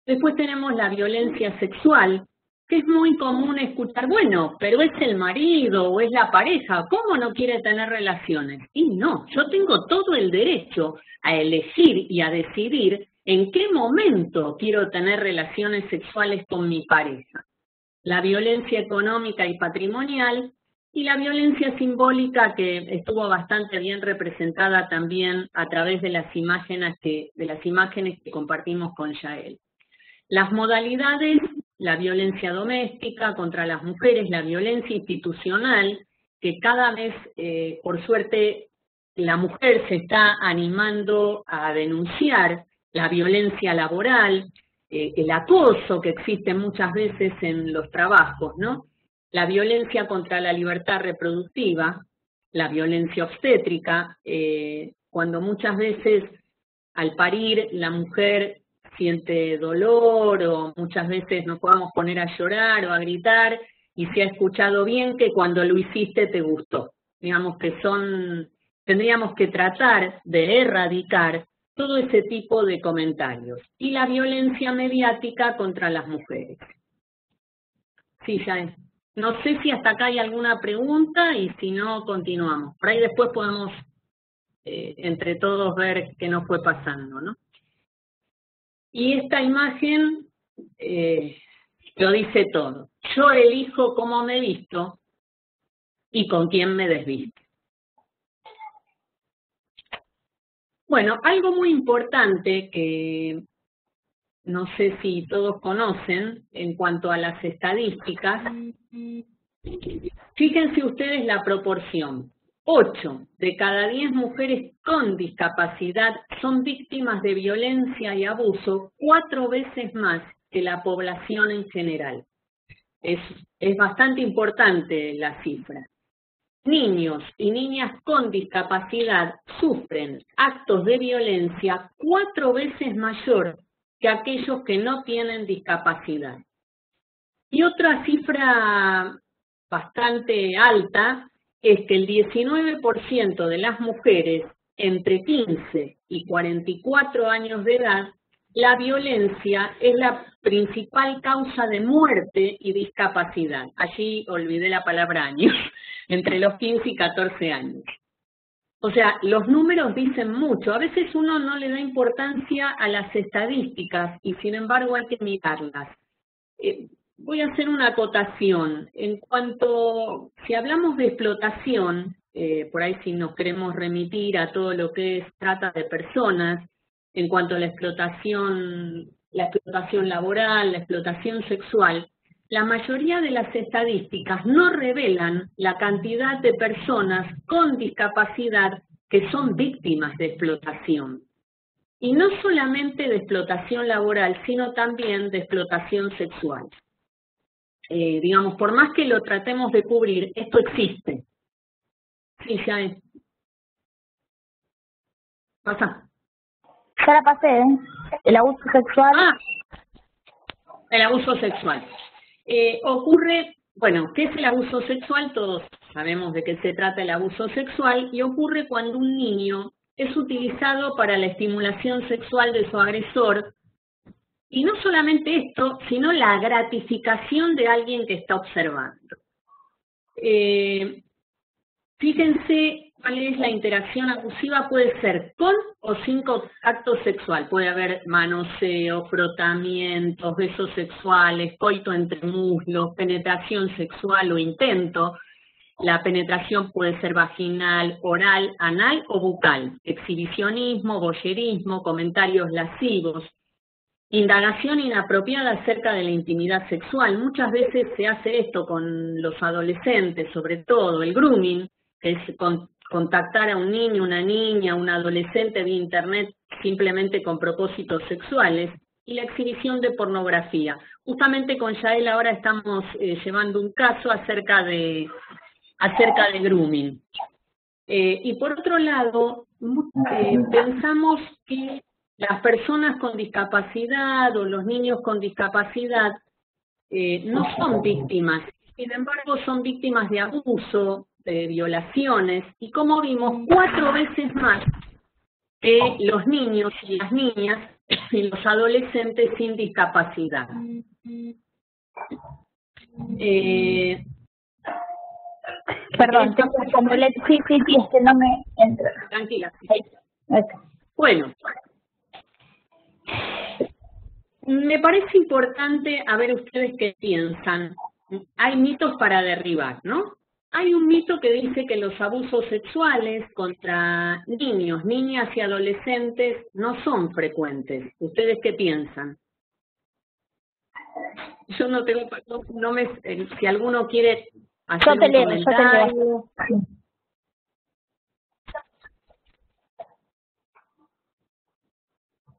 Después tenemos la violencia sexual, que es muy común escuchar, bueno, pero es el marido o es la pareja, ¿cómo no quiere tener relaciones? Y no, yo tengo todo el derecho a elegir y a decidir en qué momento quiero tener relaciones sexuales con mi pareja. La violencia económica y patrimonial, y la violencia simbólica que estuvo bastante bien representada también a través de las imágenes que compartimos con Yael. Las modalidades, la violencia doméstica contra las mujeres, la violencia institucional, que cada vez, por suerte, la mujer se está animando a denunciar, la violencia laboral, el acoso que existe muchas veces en los trabajos, ¿no? La violencia contra la libertad reproductiva, la violencia obstétrica, cuando muchas veces al parir la mujer siente dolor o muchas veces nos podamos poner a llorar o a gritar y se ha escuchado bien que cuando lo hiciste te gustó. Digamos que tendríamos que tratar de erradicar todo ese tipo de comentarios. Y la violencia mediática contra las mujeres. Sí, ya es. No sé si hasta acá hay alguna pregunta y si no, continuamos. Por ahí después podemos entre todos ver qué nos fue pasando, ¿no? Y esta imagen lo dice todo. Yo elijo cómo me visto y con quién me desvisto. Bueno, algo muy importante que no sé si todos conocen en cuanto a las estadísticas, fíjense ustedes la proporción. 8 de cada 10 mujeres con discapacidad son víctimas de violencia y abuso 4 veces más que la población en general. Es bastante importante la cifra. Niños y niñas con discapacidad sufren actos de violencia 4 veces mayor que aquellos que no tienen discapacidad. Y otra cifra bastante alta es que el 19% de las mujeres entre 15 y 44 años de edad, la violencia es la principal causa de muerte y discapacidad. Allí olvidé la palabra años, entre los 15 y 14 años. O sea, los números dicen mucho. A veces uno no le da importancia a las estadísticas y sin embargo hay que mirarlas. Voy a hacer una acotación. En cuanto, si hablamos de explotación, por ahí si nos queremos remitir a todo lo que es trata de personas, en cuanto a la explotación laboral, la explotación sexual, la mayoría de las estadísticas no revelan la cantidad de personas con discapacidad que son víctimas de explotación. Y no solamente de explotación laboral, sino también de explotación sexual. Digamos, por más que lo tratemos de cubrir, esto existe. Sí, ya es. Pasa. Ya la pasé, ¿eh? El abuso sexual. El abuso sexual. Ocurre, bueno, ¿qué es el abuso sexual? Todos sabemos de qué se trata el abuso sexual y ocurre cuando un niño es utilizado para la estimulación sexual de su agresor. Y no solamente esto, sino la gratificación de alguien que está observando. Fíjense cuál es la interacción abusiva, puede ser con o sin acto sexual. Puede haber manoseo, frotamientos, besos sexuales, coito entre muslos, penetración sexual o intento. La penetración puede ser vaginal, oral, anal o bucal. Exhibicionismo, voyerismo, comentarios lascivos. Indagación inapropiada acerca de la intimidad sexual. Muchas veces se hace esto con los adolescentes, sobre todo el grooming, que es contactar a un niño, una niña, un adolescente vía internet simplemente con propósitos sexuales, y la exhibición de pornografía. Justamente con Yael ahora estamos llevando un caso acerca de grooming. Y por otro lado, pensamos que las personas con discapacidad o los niños con discapacidad no son víctimas, sin embargo son víctimas de abuso, de violaciones, y como vimos, 4 veces más que los niños y las niñas y los adolescentes sin discapacidad. Perdón, sí, es que no me entra. Tranquila. Sí. Okay. Bueno, me parece importante a ver ustedes qué piensan. Hay mitos para derribar, ¿no? Hay un mito que dice que los abusos sexuales contra niños, niñas y adolescentes no son frecuentes. ¿Ustedes qué piensan? Yo no tengo, si alguno quiere hacer un comentario.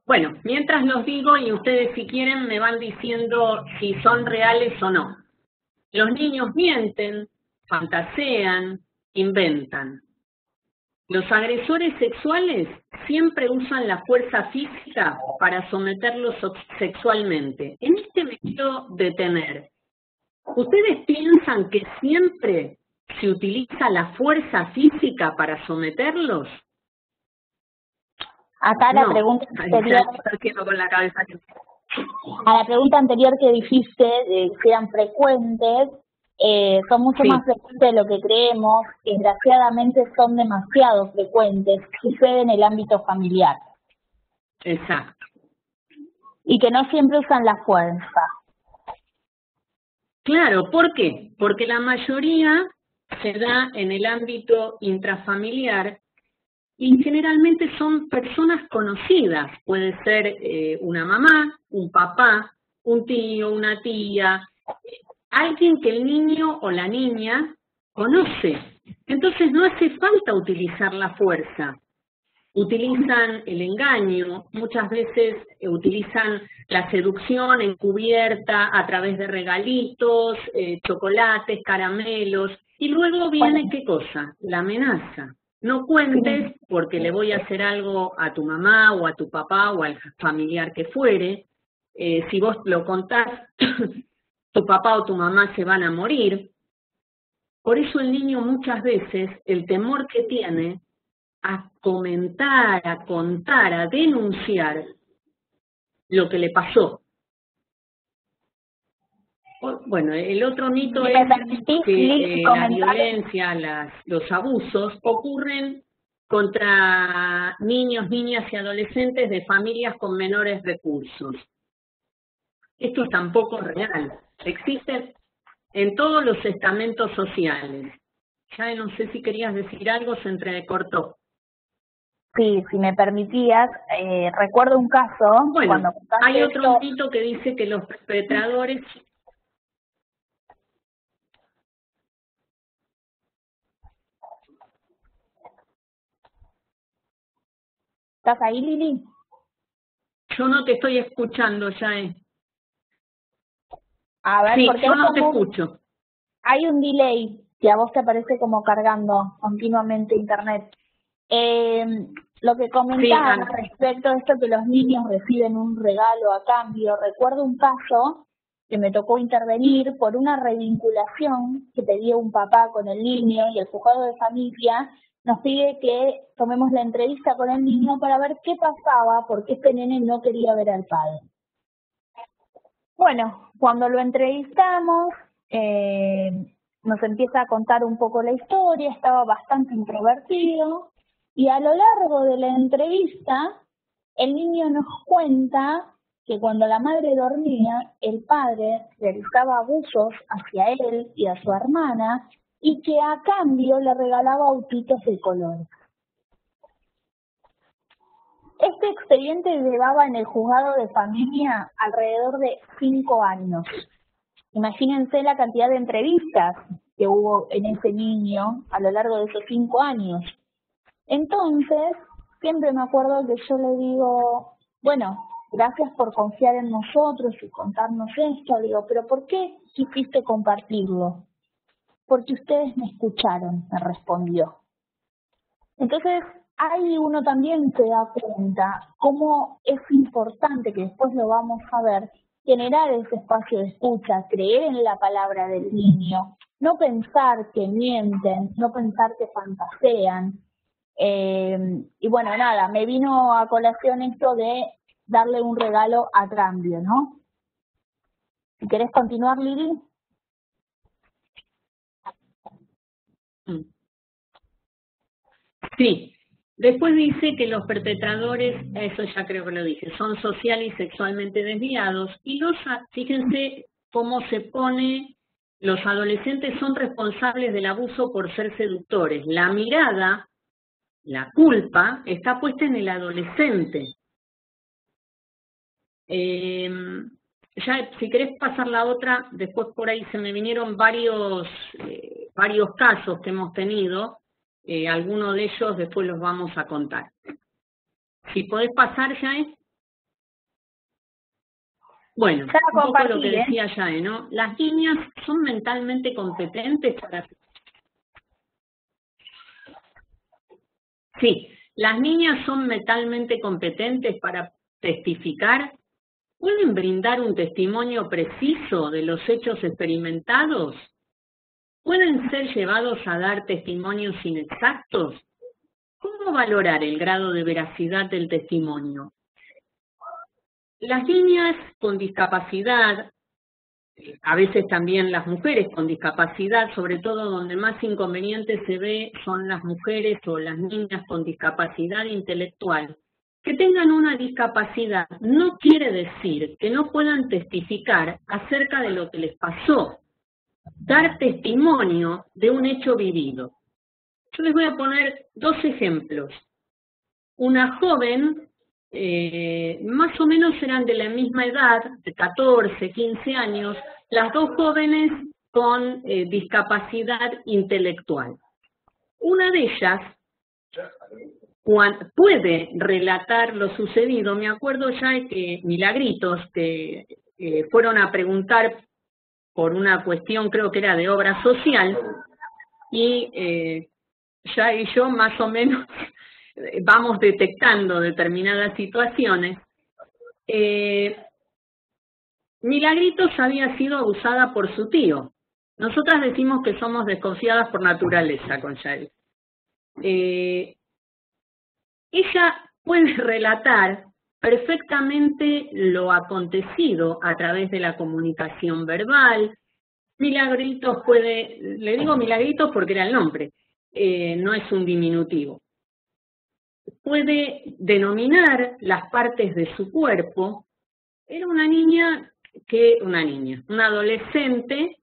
Bueno, mientras los digo y ustedes si quieren me van diciendo si son reales o no. Los niños mienten, fantasean, inventan. Los agresores sexuales siempre usan la fuerza física para someterlos sexualmente. En este me quiero detener. ¿Ustedes piensan que siempre se utiliza la fuerza física para someterlos? Acá la pregunta anterior, con la cabeza. a la pregunta anterior que dijiste, de que eran frecuentes, son mucho más frecuentes de lo que creemos. Desgraciadamente son demasiado frecuentes, sucede en el ámbito familiar. Exacto. Y que no siempre usan la fuerza. Claro, ¿por qué? Porque la mayoría se da en el ámbito intrafamiliar y generalmente son personas conocidas. Puede ser una mamá, un papá, un tío, una tía, alguien que el niño o la niña conoce. Entonces no hace falta utilizar la fuerza. Utilizan el engaño, muchas veces utilizan la seducción encubierta a través de regalitos, chocolates, caramelos, y luego viene, ¿qué cosa? La amenaza. No cuentes porque le voy a hacer algo a tu mamá o a tu papá o al familiar que fuere. Si vos lo contás, tu papá o tu mamá se van a morir. Por eso el niño muchas veces, el temor que tiene a comentar, a contar, a denunciar lo que le pasó. Bueno, el otro mito es que la violencia, los abusos ocurren contra niños, niñas y adolescentes de familias con menores recursos. Esto tampoco es real. Existen en todos los estamentos sociales. Ya no sé si querías decir algo, se entrecortó. Sí, si me permitías, recuerdo un caso. Bueno, cuando hay otro mito que dice que los perpetradores... ¿Estás ahí, Lili? Yo no te estoy escuchando, Yae. A ver, sí, porque yo no te escucho. Hay un delay que a vos te aparece como cargando continuamente internet. Lo que comentaba respecto a esto que los niños reciben un regalo a cambio, recuerdo un caso que me tocó intervenir por una revinculación que pedía un papá con el niño y el juzgado de familia nos pide que tomemos la entrevista con el niño para ver qué pasaba, porque este nene no quería ver al padre. Bueno, cuando lo entrevistamos, nos empieza a contar un poco la historia, estaba bastante introvertido, y a lo largo de la entrevista, el niño nos cuenta que cuando la madre dormía, el padre realizaba abusos hacia él y a su hermana, y que a cambio le regalaba autitos de colores. Este expediente llevaba en el juzgado de familia alrededor de 5 años. Imagínense la cantidad de entrevistas que hubo en ese niño a lo largo de esos 5 años. Entonces, siempre me acuerdo que yo le digo, bueno, gracias por confiar en nosotros y contarnos esto. Le digo, pero ¿por qué quisiste compartirlo? Porque ustedes me escucharon, me respondió. Entonces, ahí uno también se da cuenta cómo es importante, que después lo vamos a ver, generar ese espacio de escucha, creer en la palabra del niño, no pensar que mienten, no pensar que fantasean. Y bueno, nada, me vino a colación esto de darle un regalo a cambio, ¿no? Si querés continuar, Lili. Sí, después dice que los perpetradores, eso ya creo que lo dije, son social y sexualmente desviados, y fíjense cómo se pone, los adolescentes son responsables del abuso por ser seductores. La mirada, la culpa, está puesta en el adolescente. Ya, si querés pasar la otra, después por ahí se me vinieron varios casos que hemos tenido. Algunos de ellos después los vamos a contar. Si podés pasar, Yae. Bueno, un poco lo que decía Yae, ¿no? Las niñas son mentalmente competentes para... Sí, las niñas son mentalmente competentes para testificar. ¿Pueden brindar un testimonio preciso de los hechos experimentados? ¿Pueden ser llevados a dar testimonios inexactos? ¿Cómo valorar el grado de veracidad del testimonio? Las niñas con discapacidad, a veces también las mujeres con discapacidad, sobre todo donde más inconveniente se ve son las mujeres o las niñas con discapacidad intelectual. Que tengan una discapacidad no quiere decir que no puedan testificar acerca de lo que les pasó, dar testimonio de un hecho vivido. Yo les voy a poner 2 ejemplos. Una joven, más o menos eran de la misma edad, de 14, 15 años, las 2 jóvenes con discapacidad intelectual. Una de ellas puede relatar lo sucedido. Me acuerdo ya de que Milagritos, que fueron a preguntar por una cuestión, creo que era de obra social, y ya y yo más o menos vamos detectando determinadas situaciones. Milagritos había sido abusada por su tío. Nosotras decimos que somos desconfiadas por naturaleza con Yael. Ella puede relatar perfectamente lo acontecido a través de la comunicación verbal. Milagritos puede, le digo Milagritos porque era el nombre, no es un diminutivo. Puede denominar las partes de su cuerpo. Era una adolescente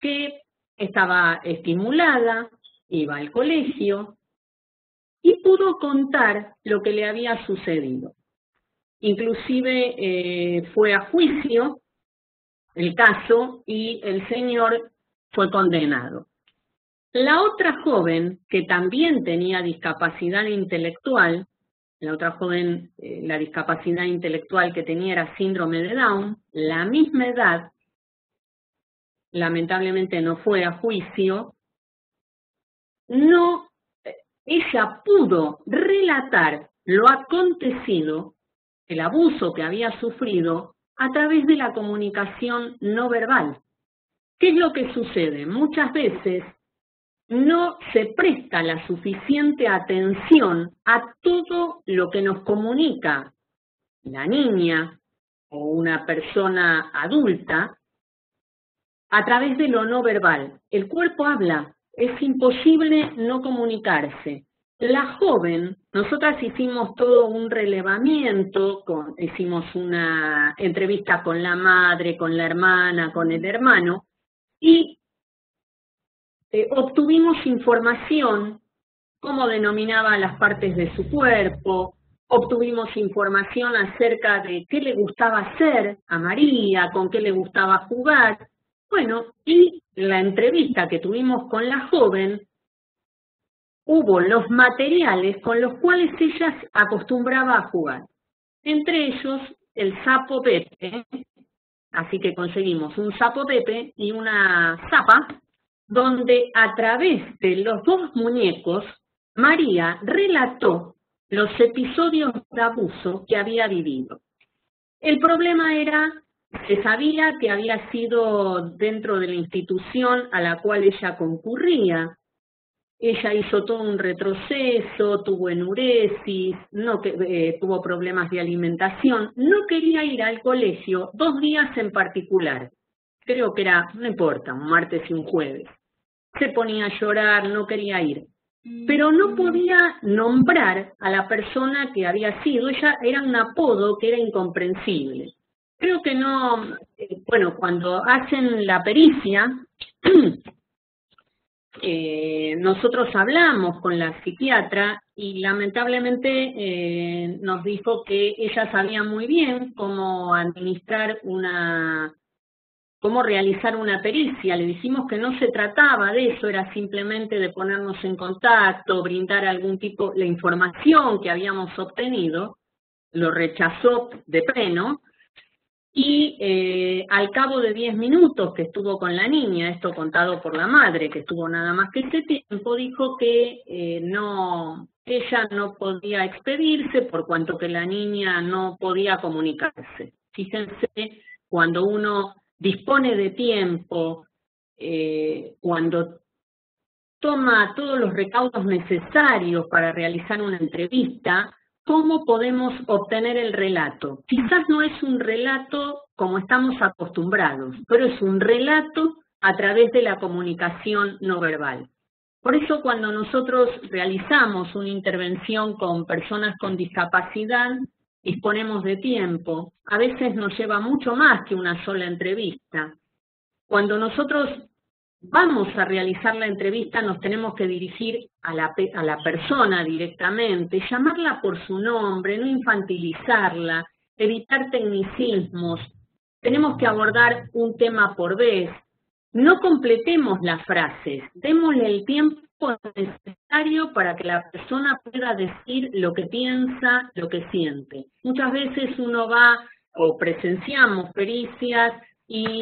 que estaba estimulada, iba al colegio y pudo contar lo que le había sucedido. Inclusive fue a juicio el caso y el señor fue condenado. La otra joven, que también tenía discapacidad intelectual, la otra joven, la discapacidad intelectual que tenía era síndrome de Down, la misma edad, lamentablemente no fue a juicio, ella pudo relatar lo acontecido, el abuso que había sufrido, a través de la comunicación no verbal. ¿Qué es lo que sucede? Muchas veces no se presta la suficiente atención a todo lo que nos comunica la niña o una persona adulta a través de lo no verbal. El cuerpo habla, es imposible no comunicarse. La joven, nosotras hicimos todo un relevamiento, hicimos una entrevista con la madre, con la hermana, con el hermano, y obtuvimos información, cómo denominaba las partes de su cuerpo, obtuvimos información acerca de qué le gustaba hacer a María, con qué le gustaba jugar. Bueno, y la entrevista que tuvimos con la joven, hubo los materiales con los cuales ella acostumbraba a jugar. Entre ellos, el sapo Pepe, así que conseguimos un sapo Pepe y una zapa, donde a través de los 2 muñecos, María relató los episodios de abuso que había vivido. El problema era, se sabía que había sido dentro de la institución a la cual ella concurría. Ella hizo todo un retroceso, tuvo enuresis, tuvo problemas de alimentación, no quería ir al colegio 2 días en particular. Creo que era, no importa, un martes y un jueves. Se ponía a llorar, no quería ir. Pero no podía nombrar a la persona que había sido. Ella era un apodo que era incomprensible. Creo que no, bueno, cuando hacen la pericia, nosotros hablamos con la psiquiatra y lamentablemente nos dijo que ella sabía muy bien cómo administrar cómo realizar una pericia. Le dijimos que no se trataba de eso, era simplemente de ponernos en contacto, brindar algún tipo, la información que habíamos obtenido, lo rechazó de pleno, y al cabo de 10 minutos que estuvo con la niña, esto contado por la madre, que estuvo nada más que ese tiempo, dijo que ella no podía expedirse por cuanto que la niña no podía comunicarse. Fíjense, cuando uno dispone de tiempo, cuando toma todos los recaudos necesarios para realizar una entrevista, ¿cómo podemos obtener el relato? Quizás no es un relato como estamos acostumbrados, pero es un relato a través de la comunicación no verbal. Por eso cuando nosotros realizamos una intervención con personas con discapacidad, disponemos de tiempo, a veces nos lleva mucho más que una sola entrevista. Cuando nosotros vamos a realizar la entrevista, nos tenemos que dirigir a la persona directamente, llamarla por su nombre, no infantilizarla, evitar tecnicismos. Tenemos que abordar un tema por vez. No completemos las frases, démosle el tiempo necesario para que la persona pueda decir lo que piensa, lo que siente. Muchas veces uno va o presenciamos pericias y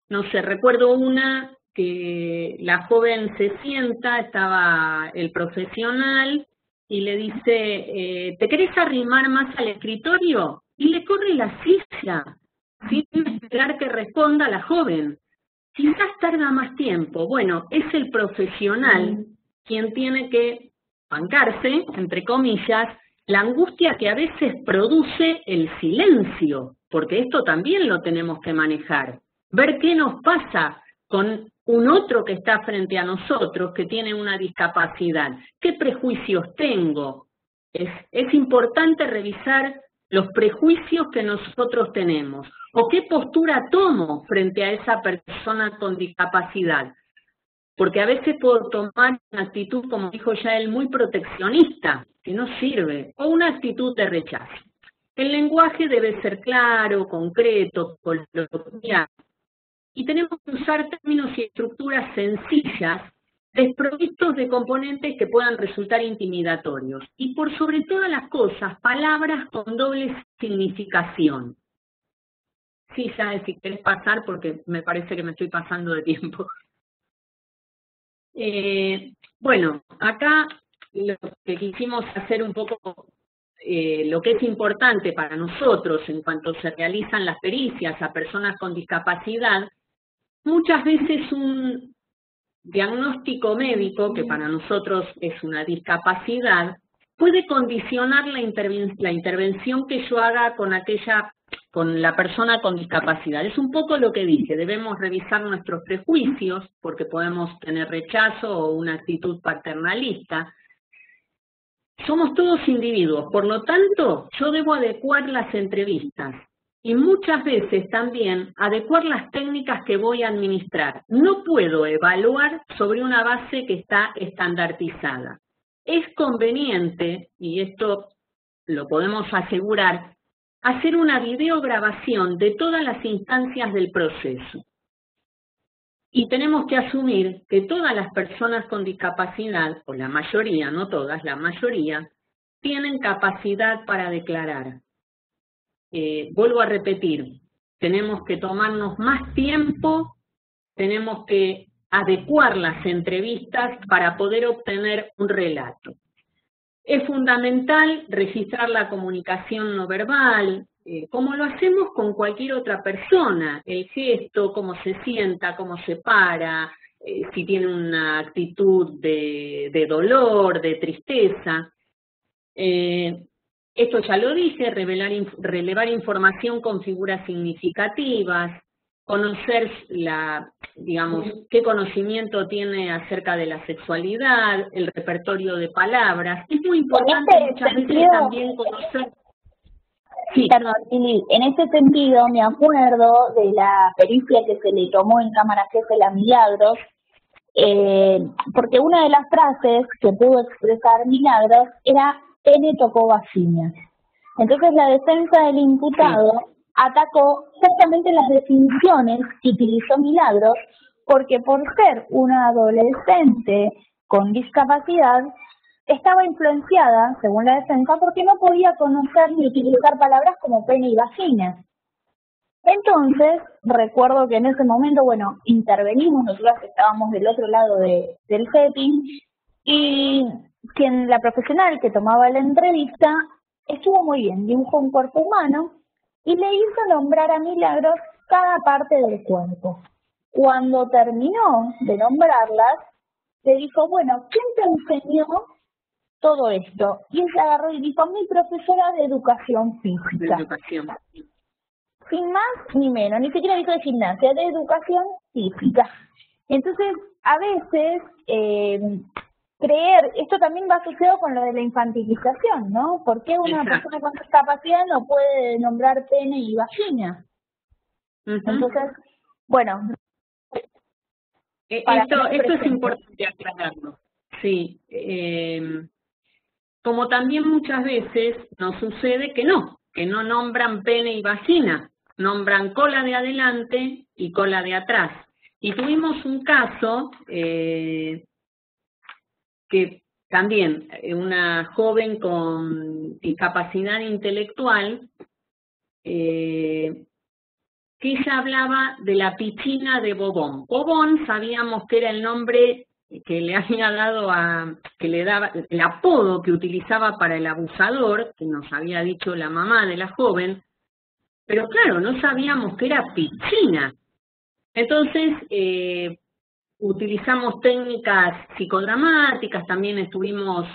no sé, recuerdo una que la joven se sienta, estaba el profesional y le dice, ¿te querés arrimar más al escritorio? Y le corre la silla, sin esperar que responda la joven. Quizás tarda más tiempo. Bueno, es el profesional quien tiene que bancarse, entre comillas, la angustia que a veces produce el silencio, porque esto también lo tenemos que manejar. Ver qué nos pasa con un otro que está frente a nosotros, que tiene una discapacidad. ¿Qué prejuicios tengo? Es importante revisar los prejuicios que nosotros tenemos. ¿O qué postura tomo frente a esa persona con discapacidad? Porque a veces puedo tomar una actitud, como dijo ya él, muy proteccionista, que no sirve, o una actitud de rechazo. El lenguaje debe ser claro, concreto, coloquial. Y tenemos que usar términos y estructuras sencillas, desprovistos de componentes que puedan resultar intimidatorios. Y por sobre todas las cosas, palabras con doble significación. Sí, ya si querés pasar, porque me parece que me estoy pasando de tiempo. Bueno, acá lo que quisimos hacer un poco, lo que es importante para nosotros en cuanto se realizan las pericias a personas con discapacidad, muchas veces un diagnóstico médico, que para nosotros es una discapacidad, puede condicionar la intervención que yo haga con la persona con discapacidad. Es un poco lo que dije, debemos revisar nuestros prejuicios, porque podemos tener rechazo o una actitud paternalista. Somos todos individuos, por lo tanto, yo debo adecuar las entrevistas. Y muchas veces también adecuar las técnicas que voy a administrar. No puedo evaluar sobre una base que está estandarizada. Es conveniente, y esto lo podemos asegurar, hacer una videograbación de todas las instancias del proceso. Y tenemos que asumir que todas las personas con discapacidad, o la mayoría, no todas, la mayoría, tienen capacidad para declarar. Vuelvo a repetir, tenemos que tomarnos más tiempo, tenemos que adecuar las entrevistas para poder obtener un relato. Es fundamental registrar la comunicación no verbal, como lo hacemos con cualquier otra persona, el gesto, cómo se sienta, cómo se para, si tiene una actitud de dolor, de tristeza. Esto ya lo dije, relevar información con figuras significativas, conocer digamos, qué conocimiento tiene acerca de la sexualidad, el repertorio de palabras. Es muy importante muchas veces también conocer... Sí. Perdón, Lili, en ese sentido me acuerdo de la pericia que se le tomó en Cámara Gesell a Milagros, porque una de las frases que pudo expresar Milagros era "Pene tocó vagina". Entonces la defensa del imputado atacó justamente las definiciones que utilizó Milagros, porque por ser una adolescente con discapacidad estaba influenciada, según la defensa, porque no podía conocer ni utilizar palabras como pene y vagina. Entonces, recuerdo que en ese momento, bueno, intervenimos, nosotras estábamos del otro lado del setting, y la profesional que tomaba la entrevista estuvo muy bien, dibujó un cuerpo humano y le hizo nombrar a Milagros cada parte del cuerpo. Cuando terminó de nombrarlas, le dijo, bueno, ¿quién te enseñó todo esto? Y ella agarró y dijo, mi profesora de educación física. De educación. Sin más ni menos, ni siquiera dijo de gimnasia, de educación física. Entonces, a veces, creer, esto también va asociado con lo de la infantilización, ¿no? ¿Por qué una Exacto. persona con discapacidad no puede nombrar pene y vagina? Entonces, bueno. Esto es importante aclararlo. Sí. Como también muchas veces nos sucede que no nombran pene y vagina, nombran cola de adelante y cola de atrás. Y tuvimos un caso que también una joven con discapacidad intelectual, que ella hablaba de la piscina de Bobón. Bobón sabíamos que era el nombre que le había dado que le daba, el apodo que utilizaba para el abusador, que nos había dicho la mamá de la joven, pero claro, no sabíamos que era piscina. Entonces, utilizamos técnicas psicodramáticas, también estuvimos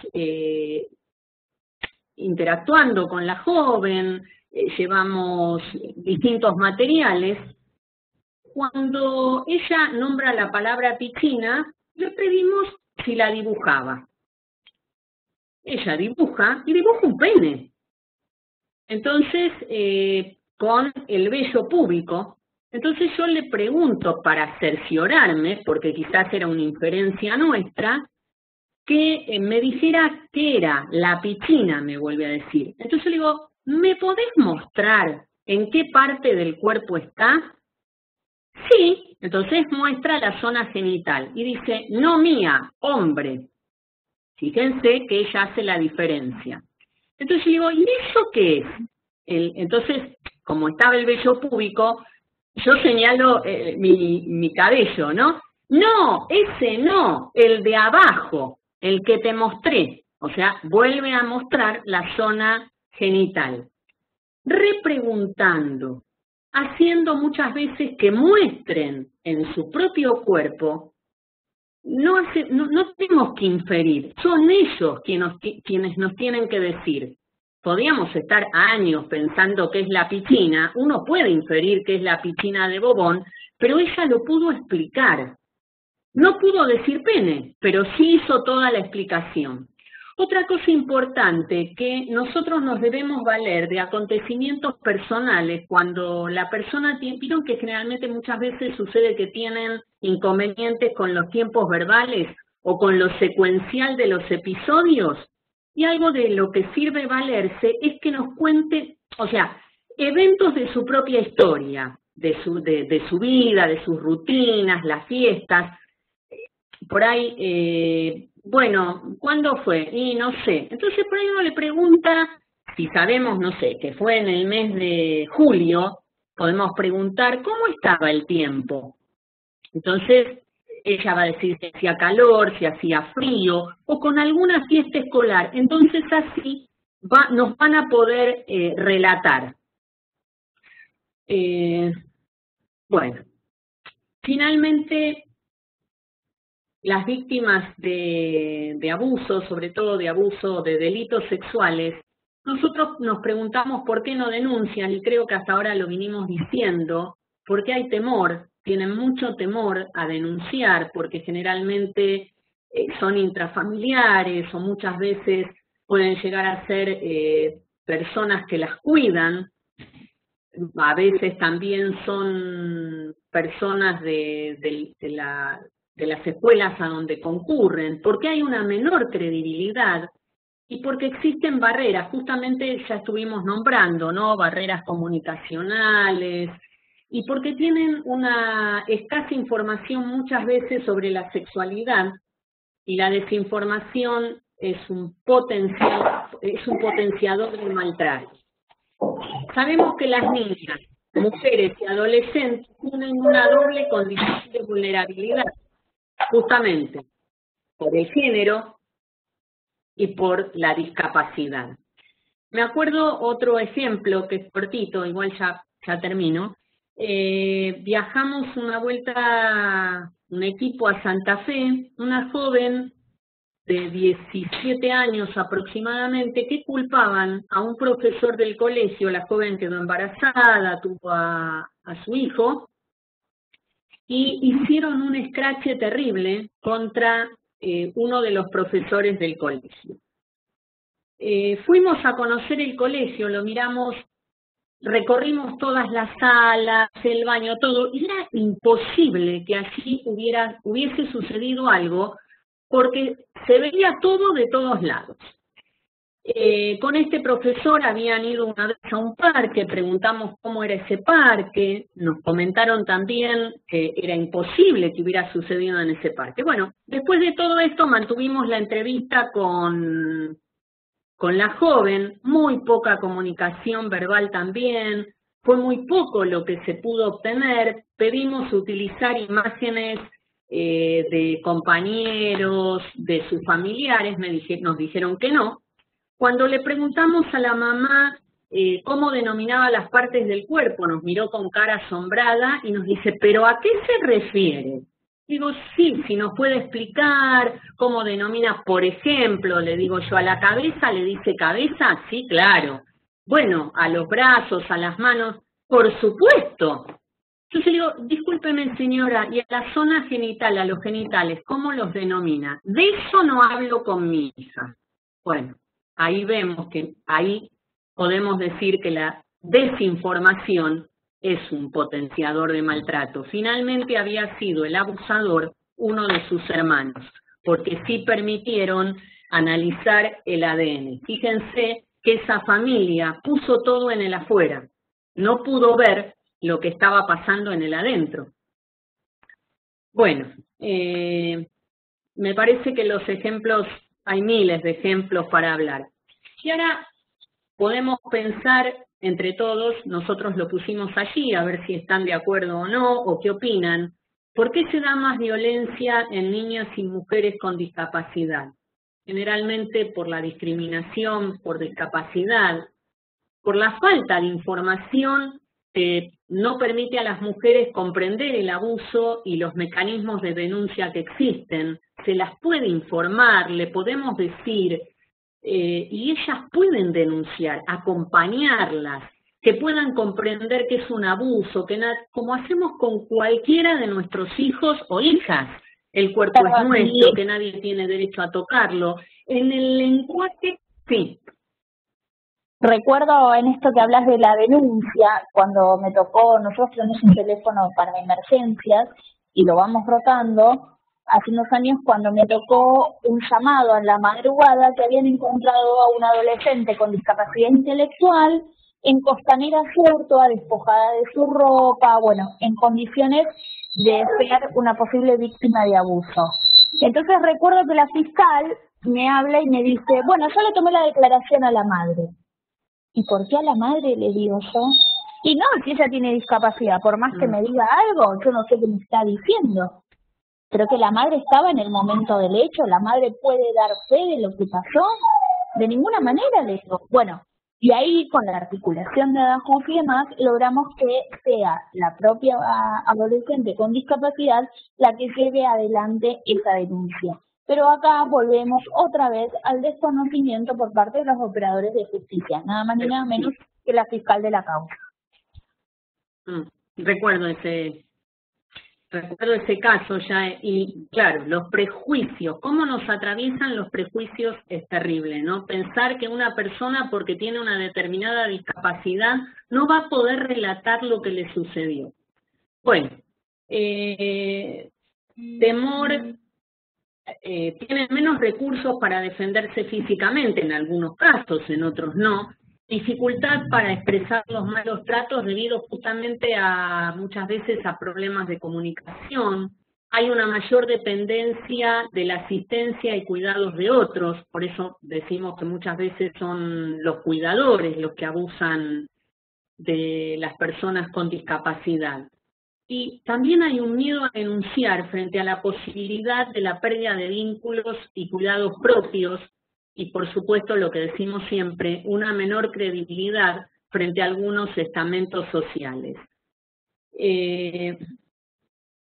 interactuando con la joven, llevamos distintos materiales. Cuando ella nombra la palabra piscina, le pedimos si la dibujaba. Ella dibuja y dibuja un pene. Entonces, con el vello púbico. Entonces yo le pregunto para cerciorarme, porque quizás era una inferencia nuestra, que me dijera qué era la piscina, me vuelve a decir. Entonces le digo, ¿me podés mostrar en qué parte del cuerpo está? Sí, entonces muestra la zona genital y dice, no mía, hombre. Fíjense que ella hace la diferencia. Entonces yo digo, ¿y eso qué es? Entonces, como estaba el vello púbico, yo señalo mi cabello, ¿no? No, ese no, el de abajo, el que te mostré. O sea, vuelve a mostrar la zona genital. Repreguntando, haciendo muchas veces que muestren en su propio cuerpo, no tenemos que inferir, son ellos quienes nos tienen que decir. Podríamos estar años pensando qué es la piscina, uno puede inferir qué es la piscina de Bobón, pero ella lo pudo explicar. No pudo decir pene, pero sí hizo toda la explicación. Otra cosa importante, que nosotros nos debemos valer de acontecimientos personales cuando la persona tiene, vieron que generalmente muchas veces sucede que tienen inconvenientes con los tiempos verbales o con lo secuencial de los episodios, y algo de lo que sirve valerse es que nos cuente, o sea, eventos de su propia historia, de su vida, de sus rutinas, las fiestas. Por ahí, bueno, ¿cuándo fue? Y no sé. Entonces por ahí uno le pregunta, si sabemos, no sé, que fue en el mes de julio, podemos preguntar, ¿cómo estaba el tiempo? Entonces ella va a decir si hacía calor, si hacía frío, o con alguna fiesta escolar. Entonces así nos van a poder relatar. Bueno, finalmente, las víctimas de abuso, sobre todo de abuso de delitos sexuales, nosotros nos preguntamos por qué no denuncian, y creo que hasta ahora lo vinimos diciendo, porque hay temor, tienen mucho temor a denunciar, porque generalmente son intrafamiliares o muchas veces pueden llegar a ser personas que las cuidan, a veces también son personas de las escuelas a donde concurren, porque hay una menor credibilidad y porque existen barreras, justamente ya estuvimos nombrando, ¿no? Barreras comunicacionales, y porque tienen una escasa información muchas veces sobre la sexualidad, y la desinformación es un potenciador de maltrato. Sabemos que las niñas, mujeres y adolescentes tienen una doble condición de vulnerabilidad, justamente por el género y por la discapacidad. Me acuerdo otro ejemplo que es cortito, igual ya termino. Viajamos una vuelta, un equipo a Santa Fe, una joven de 17 años aproximadamente, que culpaban a un profesor del colegio. La joven quedó embarazada, tuvo a su hijo, y hicieron un escrache terrible contra uno de los profesores del colegio. Fuimos a conocer el colegio, lo miramos, recorrimos todas las salas, el baño, todo, y era imposible que allí hubiese sucedido algo, porque se veía todo de todos lados. Con este profesor habían ido una vez a un parque, preguntamos cómo era ese parque, nos comentaron también que era imposible que hubiera sucedido en ese parque. Bueno, después de todo esto mantuvimos la entrevista con la joven, muy poca comunicación verbal también, fue muy poco lo que se pudo obtener, pedimos utilizar imágenes de compañeros, de sus familiares, nos dijeron que no. Cuando le preguntamos a la mamá cómo denominaba las partes del cuerpo, nos miró con cara asombrada y nos dice, ¿pero a qué se refiere? Digo, sí, si nos puede explicar cómo denomina, por ejemplo, le digo yo, a la cabeza le dice cabeza, sí, claro. Bueno, a los brazos, a las manos, por supuesto. Entonces le digo, discúlpeme señora, y a la zona genital, a los genitales, ¿cómo los denomina? De eso no hablo con mi hija. Bueno, ahí vemos que, ahí podemos decir que la desinformación es un potenciador de maltrato. Finalmente había sido el abusador uno de sus hermanos, porque sí permitieron analizar el ADN. Fíjense que esa familia puso todo en el afuera, no pudo ver lo que estaba pasando en el adentro. Bueno, me parece que los ejemplos, hay miles de ejemplos para hablar. Y ahora podemos pensar entre todos, nosotros lo pusimos allí, a ver si están de acuerdo o no, o qué opinan. ¿Por qué se da más violencia en niñas y mujeres con discapacidad? Generalmente por la discriminación, por discapacidad, por la falta de información que no permite a las mujeres comprender el abuso y los mecanismos de denuncia que existen. Se las puede informar, le podemos decir, y ellas pueden denunciar, acompañarlas, que puedan comprender que es un abuso, como hacemos con cualquiera de nuestros hijos o hijas. El cuerpo es nuestro, que nadie tiene derecho a tocarlo. En el lenguaje, sí. Recuerdo en esto que hablas de la denuncia, cuando me tocó, nosotros tenemos un teléfono para emergencias y lo vamos rotando. Hace unos años cuando me tocó un llamado en la madrugada que habían encontrado a una adolescente con discapacidad intelectual en Costanera Sur, toda despojada de su ropa, bueno, en condiciones de ser una posible víctima de abuso. Entonces recuerdo que la fiscal me habla y me dice, bueno, yo le tomé la declaración a la madre. ¿Y por qué a la madre? Le digo yo. Y no, si ella tiene discapacidad, por más que me diga algo, yo no sé qué me está diciendo. Pero que la madre estaba en el momento del hecho, la madre puede dar fe de lo que pasó, de ninguna manera le digo. Bueno, y ahí con la articulación de Adajuz y demás, logramos que sea la propia adolescente con discapacidad la que lleve adelante esa denuncia. Pero acá volvemos otra vez al desconocimiento por parte de los operadores de justicia, nada más ni nada menos que la fiscal de la causa. Recuerdo ese caso ya, y claro, los prejuicios, cómo nos atraviesan los prejuicios es terrible, ¿no? Pensar que una persona porque tiene una determinada discapacidad no va a poder relatar lo que le sucedió. Bueno, temor, tienen menos recursos para defenderse físicamente en algunos casos, en otros no. Dificultad para expresar los malos tratos debido justamente a muchas veces a problemas de comunicación, hay una mayor dependencia de la asistencia y cuidados de otros, por eso decimos que muchas veces son los cuidadores los que abusan de las personas con discapacidad. Y también hay un miedo a denunciar frente a la posibilidad de la pérdida de vínculos y cuidados propios, y por supuesto lo que decimos siempre, una menor credibilidad frente a algunos estamentos sociales.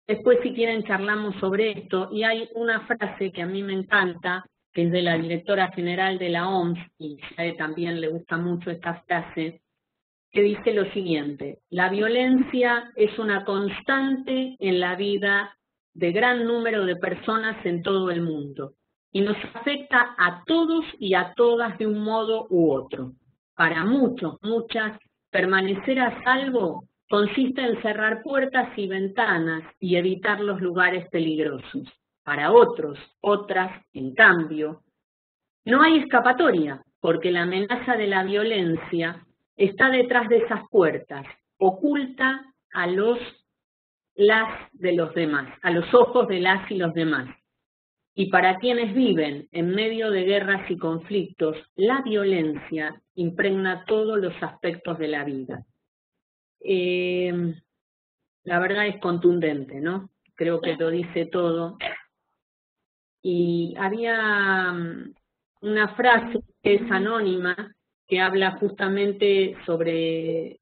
Después, si quieren, charlamos sobre esto, y hay una frase que a mí me encanta, que es de la directora general de la OMS, y a él también le gusta mucho esta frase, que dice lo siguiente: la violencia es una constante en la vida de gran número de personas en todo el mundo, y nos afecta a todos y a todas de un modo u otro. Para muchos, muchas, permanecer a salvo consiste en cerrar puertas y ventanas y evitar los lugares peligrosos. Para otros, otras, en cambio, no hay escapatoria, porque la amenaza de la violencia está detrás de esas puertas, oculta a las de los demás, a los ojos de las y los demás. Y para quienes viven en medio de guerras y conflictos, la violencia impregna todos los aspectos de la vida. La verdad es contundente, ¿no? Creo que lo dice todo. Y había una frase que es anónima, que habla justamente sobre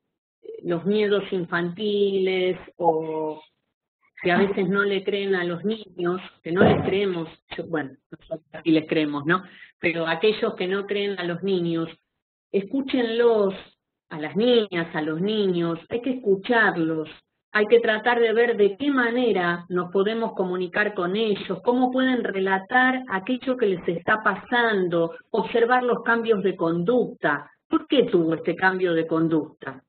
los miedos infantiles, o que a veces no le creen a los niños, que no les creemos, bueno, nosotros aquí les creemos, ¿no? Pero aquellos que no creen a los niños, escúchenlos, a las niñas, a los niños, hay que escucharlos, hay que tratar de ver de qué manera nos podemos comunicar con ellos, cómo pueden relatar aquello que les está pasando, observar los cambios de conducta. ¿Por qué tuvo este cambio de conducta?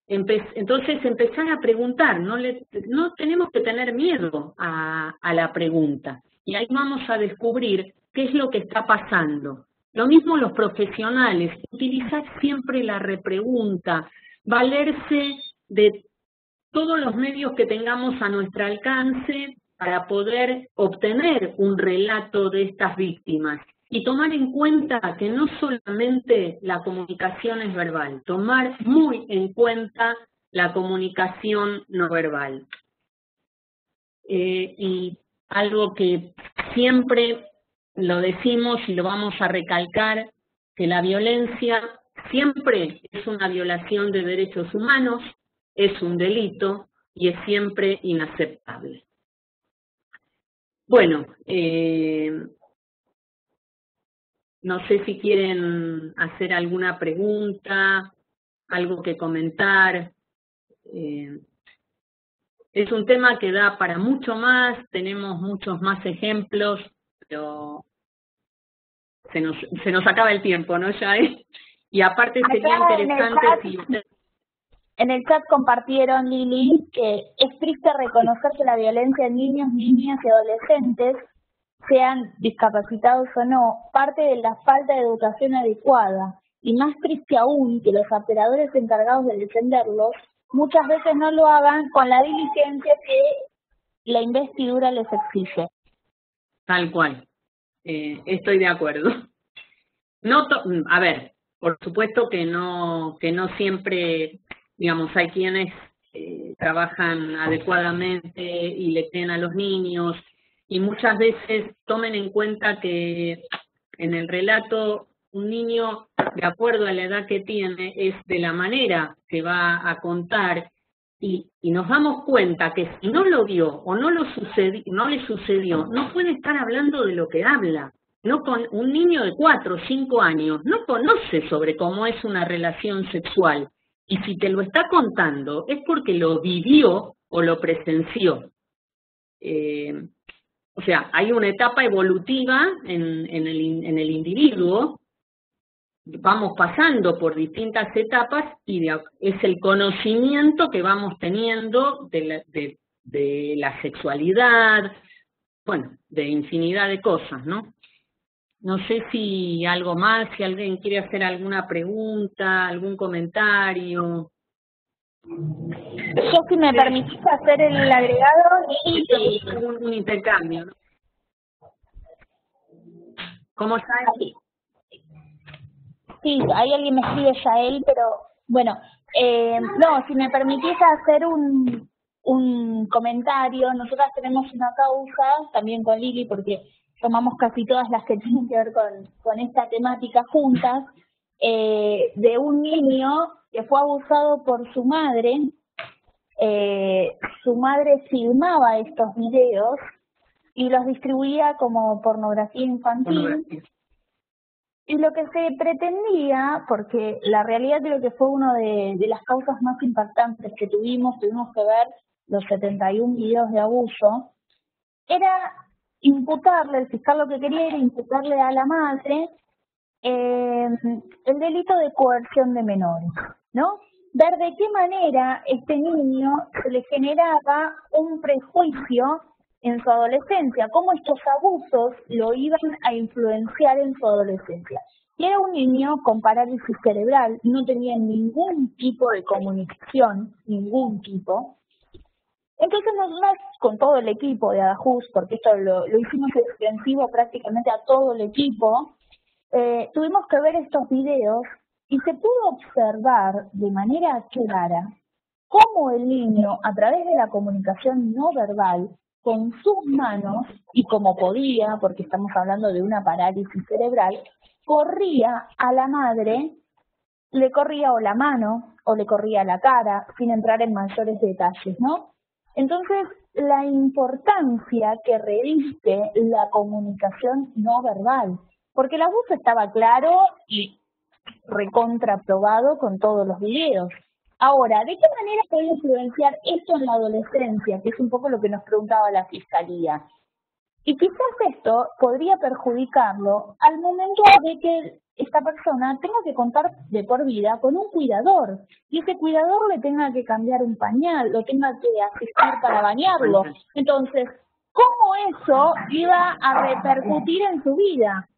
Entonces empezar a preguntar, no tenemos que tener miedo a la pregunta, y ahí vamos a descubrir qué es lo que está pasando. Lo mismo los profesionales, utilizar siempre la repregunta, valerse de todos los medios que tengamos a nuestro alcance para poder obtener un relato de estas víctimas. Y tomar en cuenta que no solamente la comunicación es verbal, tomar muy en cuenta la comunicación no verbal. Y algo que siempre lo decimos y lo vamos a recalcar, que la violencia siempre es una violación de derechos humanos, es un delito y es siempre inaceptable. Bueno, no sé si quieren hacer alguna pregunta, algo que comentar. Es un tema que da para mucho más, tenemos muchos más ejemplos, pero se nos acaba el tiempo, ¿no, Yael? Y aparte sería interesante si usted... En el chat compartieron, Lili, que es triste reconocer que la violencia en niños, niñas y adolescentes, sean discapacitados o no, parte de la falta de educación adecuada. Y más triste aún que los operadores encargados de defenderlos muchas veces no lo hagan con la diligencia que la investidura les exige. Tal cual. Estoy de acuerdo. A ver, por supuesto que no siempre, digamos, hay quienes trabajan adecuadamente y le creen a los niños, y muchas veces tomen en cuenta que en el relato un niño, de acuerdo a la edad que tiene, es de la manera que va a contar, y nos damos cuenta que si no lo vio o no le sucedió, no puede estar hablando de lo que habla. No, con un niño de 4 o 5 años no conoce sobre cómo es una relación sexual, y si te lo está contando es porque lo vivió o lo presenció. O sea, hay una etapa evolutiva en el individuo, vamos pasando por distintas etapas y es el conocimiento que vamos teniendo de la sexualidad, bueno, de infinidad de cosas, ¿no? No sé si algo más, si alguien quiere hacer alguna pregunta, algún comentario. Yo, si me permitís hacer el agregado, Sí, un intercambio, ¿no? ¿Cómo está? sí, ahí alguien me escribe Yael, pero bueno, no, si me permitís hacer un comentario, nosotras tenemos una causa también con Lili, porque tomamos casi todas las que tienen que ver con esta temática juntas, de un niño que fue abusado por su madre. Su madre filmaba estos videos y los distribuía como pornografía infantil. Y lo que se pretendía, porque la realidad creo que fue una de las causas más impactantes que tuvimos que ver los 71 videos de abuso, era imputarle, el fiscal lo que quería era imputarle a la madre el delito de coerción de menores, ¿no? Ver de qué manera este niño se le generaba un prejuicio en su adolescencia, cómo estos abusos lo iban a influenciar en su adolescencia. Y era un niño con parálisis cerebral, no tenía ningún tipo de comunicación, ningún tipo. Entonces nosotros, con todo el equipo de Adajus, porque esto lo hicimos extensivo prácticamente a todo el equipo, tuvimos que ver estos videos y se pudo observar de manera clara cómo el niño, a través de la comunicación no verbal, con sus manos, y como podía, porque estamos hablando de una parálisis cerebral, corría a la madre, le corría o la mano o le corría la cara, sin entrar en mayores detalles, ¿no? Entonces, la importancia que reviste la comunicación no verbal, porque el abuso estaba claro y recontraprobado con todos los videos. Ahora, ¿de qué manera puede influenciar esto en la adolescencia? Que es un poco lo que nos preguntaba la Fiscalía. Y quizás esto podría perjudicarlo al momento de que esta persona tenga que contar de por vida con un cuidador, y ese cuidador le tenga que cambiar un pañal, lo tenga que asistir para bañarlo. Entonces, ¿cómo eso iba a repercutir en su vida?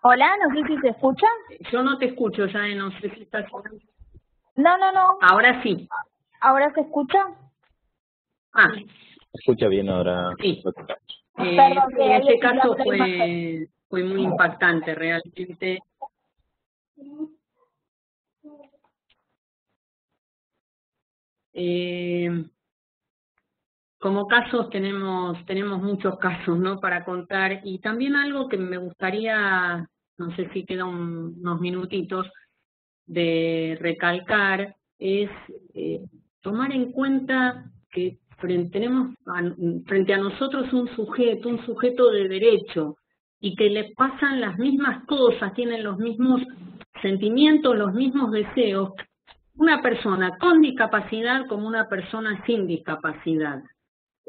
Hola, no sé si se escucha. Yo no te escucho, ya no sé si estás... No. Ahora sí. ¿Ahora se escucha? Ah, ¿Se escucha bien ahora? sí. Perdón, En este caso fue muy impactante realmente. Como casos tenemos muchos casos, ¿no?, para contar, y también algo que me gustaría, no sé si quedan unos minutitos, de recalcar es tomar en cuenta que frente a nosotros un sujeto de derecho, y que le pasan las mismas cosas, tienen los mismos sentimientos, los mismos deseos, una persona con discapacidad como una persona sin discapacidad.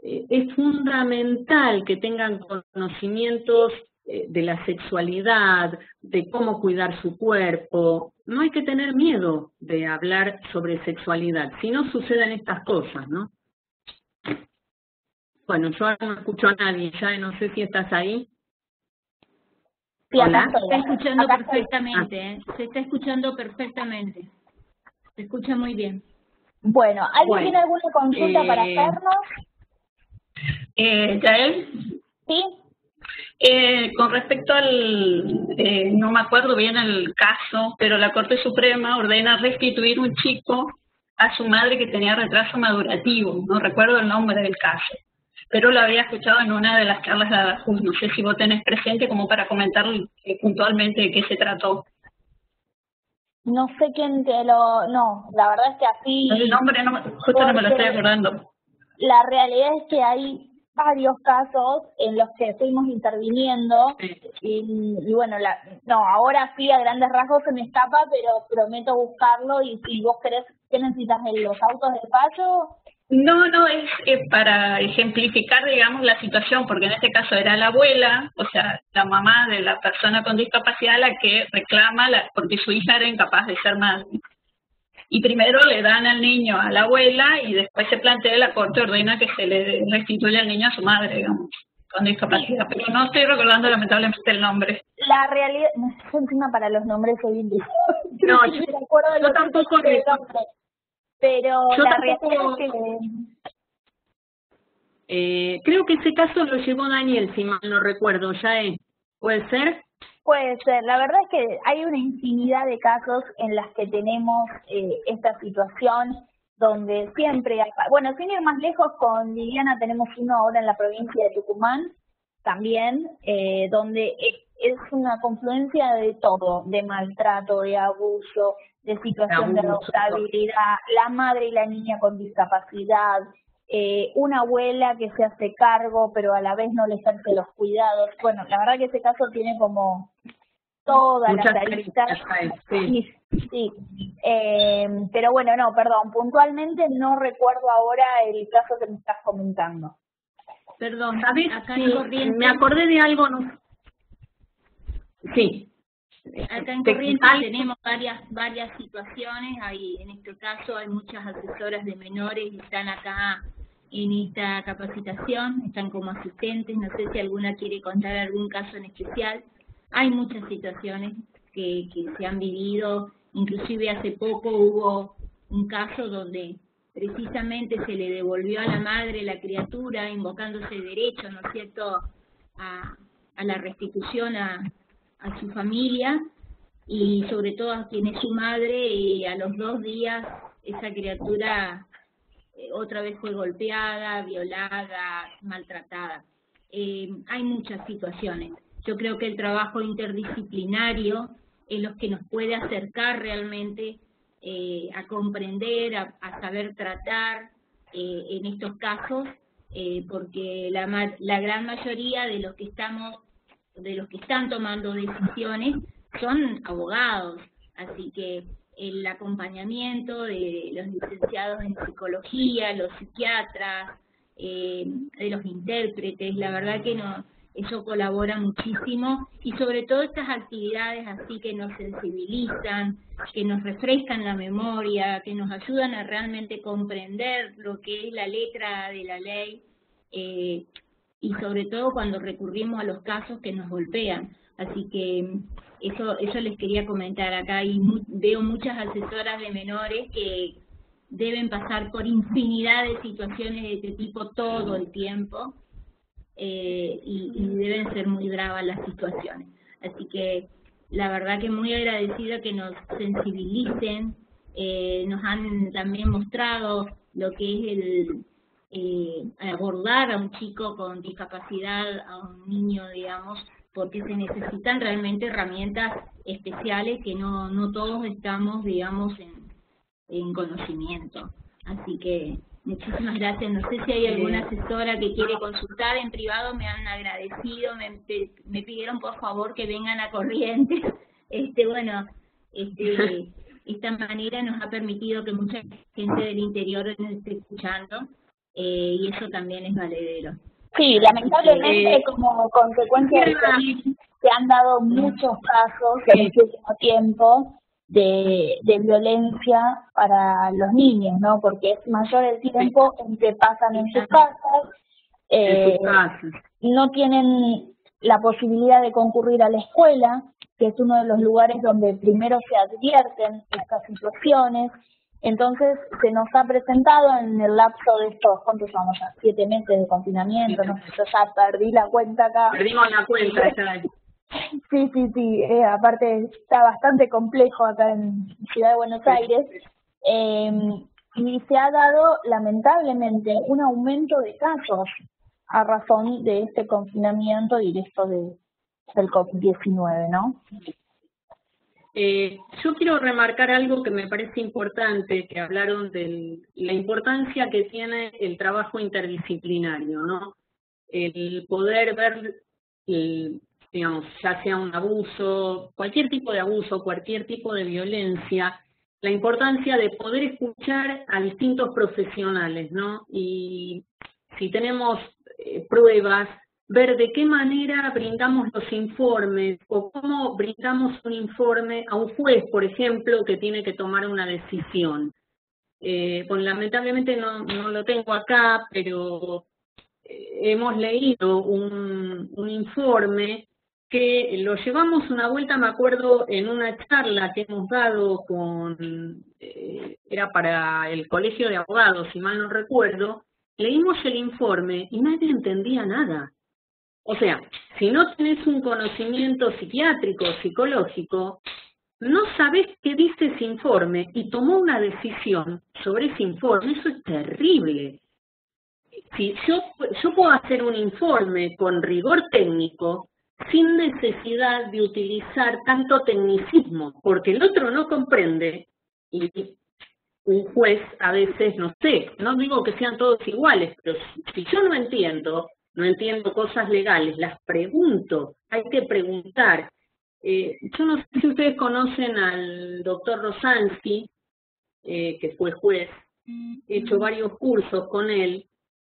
Es fundamental que tengan conocimientos de la sexualidad, de cómo cuidar su cuerpo. No hay que tener miedo de hablar sobre sexualidad, si no suceden estas cosas, ¿no? Bueno, yo ahora no escucho a nadie, ya no sé si estás ahí. Sí, Hola. Se está escuchando perfectamente, se está escuchando perfectamente. Se escucha muy bien. Bueno, ¿alguien tiene alguna consulta para hacernos? Yael, ¿Sí? con respecto al, no me acuerdo bien el caso, pero la Corte Suprema ordena restituir un chico a su madre que tenía retraso madurativo. No recuerdo el nombre del caso, pero lo había escuchado en una de las charlas de Adajus. No sé si vos tenés presente como para comentar puntualmente de qué se trató. No sé quién te lo... No, la verdad es que así... El nombre justo no me lo estoy acordando. La realidad es que hay varios casos en los que fuimos interviniendo y bueno, ahora sí a grandes rasgos se me escapa, pero prometo buscarlo, y si vos querés, ¿qué necesitas? ¿Los autos de fallo? No, es para ejemplificar, digamos, la situación, porque en este caso era la abuela, o sea, la mamá de la persona con discapacidad la que reclama porque su hija era incapaz de ser madre. Y primero le dan al niño a la abuela y después se plantea, la corte ordena que se le restituya al niño a su madre, digamos, con discapacidad. Pero no estoy recordando lamentablemente el nombre. La realidad, yo encima para los nombres soy indígena. No, yo tampoco recuerdo. Pero Yo la tampoco, realidad es que... creo que ese caso lo llevó Daniel, si mal no recuerdo, ¿puede ser? Puede ser. La verdad es que hay una infinidad de casos en las que tenemos esta situación donde siempre hay... Bueno, sin ir más lejos, con Liliana tenemos uno ahora en la provincia de Tucumán también, donde es una confluencia de todo, de maltrato, de abuso, de situación de adoptabilidad, la madre y la niña con discapacidad, una abuela que se hace cargo pero a la vez no le ejerce los cuidados. Bueno, la verdad que ese caso tiene como todas las aristas. Sí. Pero bueno, no, perdón, puntualmente no recuerdo ahora el caso que me estás comentando. Perdón, ¿sabes? Acá en Corrientes, me acordé de algo, ¿no? Sí. Acá en Corrientes tenemos varias situaciones. En este caso hay muchas asesoras de menores que están acá en esta capacitación, están como asistentes. No sé si alguna quiere contar algún caso en especial. Hay muchas situaciones que se han vivido, inclusive hace poco hubo un caso donde precisamente se le devolvió a la madre la criatura, invocándose derecho, ¿no es cierto?, a la restitución a su familia, y sobre todo a quien es su madre, y a los 2 días esa criatura otra vez fue golpeada, violada, maltratada. Hay muchas situaciones. Yo creo que el trabajo interdisciplinario es lo que nos puede acercar realmente a comprender, a saber tratar en estos casos, porque la gran mayoría de los que están tomando decisiones son abogados, así que el acompañamiento de los licenciados en psicología, los psiquiatras, de los intérpretes, la verdad que eso colabora muchísimo, y sobre todo estas actividades así que nos sensibilizan, que nos refrescan la memoria, que nos ayudan a realmente comprender lo que es la letra de la ley, y sobre todo cuando recurrimos a los casos que nos golpean. Así que eso les quería comentar acá, y veo muchas asesoras de menores que deben pasar por infinidad de situaciones de este tipo todo el tiempo, y deben ser muy bravas las situaciones. Así que la verdad que muy agradecida que nos sensibilicen, nos han también mostrado lo que es abordar a un chico con discapacidad, a un niño, digamos, porque se necesitan realmente herramientas especiales que no todos estamos, digamos, en conocimiento. Así que muchísimas gracias. No sé si hay alguna asesora que quiere consultar en privado, me han agradecido, me pidieron por favor que vengan a Corrientes. Esta manera nos ha permitido que mucha gente del interior nos esté escuchando, y eso también es valedero. Sí, lamentablemente como consecuencia de que se han dado muchos casos en este último tiempo de violencia para los niños, ¿no? Porque es mayor el tiempo en que pasan en sus casas, no tienen la posibilidad de concurrir a la escuela, que es uno de los lugares donde primero se advierten estas situaciones. Entonces se nos ha presentado en el lapso de estos, ¿cuántos vamos ya? 7 meses de confinamiento, no sé, yo ya perdí la cuenta acá. Perdimos la cuenta ya. Sí, aparte está bastante complejo acá en Ciudad de Buenos Aires, y se ha dado lamentablemente un aumento de casos a razón de este confinamiento y de esto del COVID-19, ¿no? Yo quiero remarcar algo que me parece importante, que hablaron de la importancia que tiene el trabajo interdisciplinario, ¿no? El poder ver, digamos, ya sea un abuso, cualquier tipo de abuso, cualquier tipo de violencia, la importancia de poder escuchar a distintos profesionales, ¿no? Y si tenemos pruebas, ver de qué manera brindamos los informes o cómo brindamos un informe a un juez, por ejemplo, que tiene que tomar una decisión. Bueno, lamentablemente no lo tengo acá, pero hemos leído un informe que lo llevamos una vuelta, me acuerdo, en una charla que hemos dado era para el Colegio de Abogados, si mal no recuerdo. Leímos el informe y nadie entendía nada. O sea, si no tenés un conocimiento psiquiátrico o psicológico, no sabés qué dice ese informe y tomó una decisión sobre ese informe. Eso es terrible. Si yo puedo hacer un informe con rigor técnico sin necesidad de utilizar tanto tecnicismo, porque el otro no comprende y un juez a veces, no sé, no digo que sean todos iguales, pero si yo no entiendo cosas legales, las pregunto, hay que preguntar. Yo no sé si ustedes conocen al doctor Rosansky, que fue juez, he hecho varios cursos con él,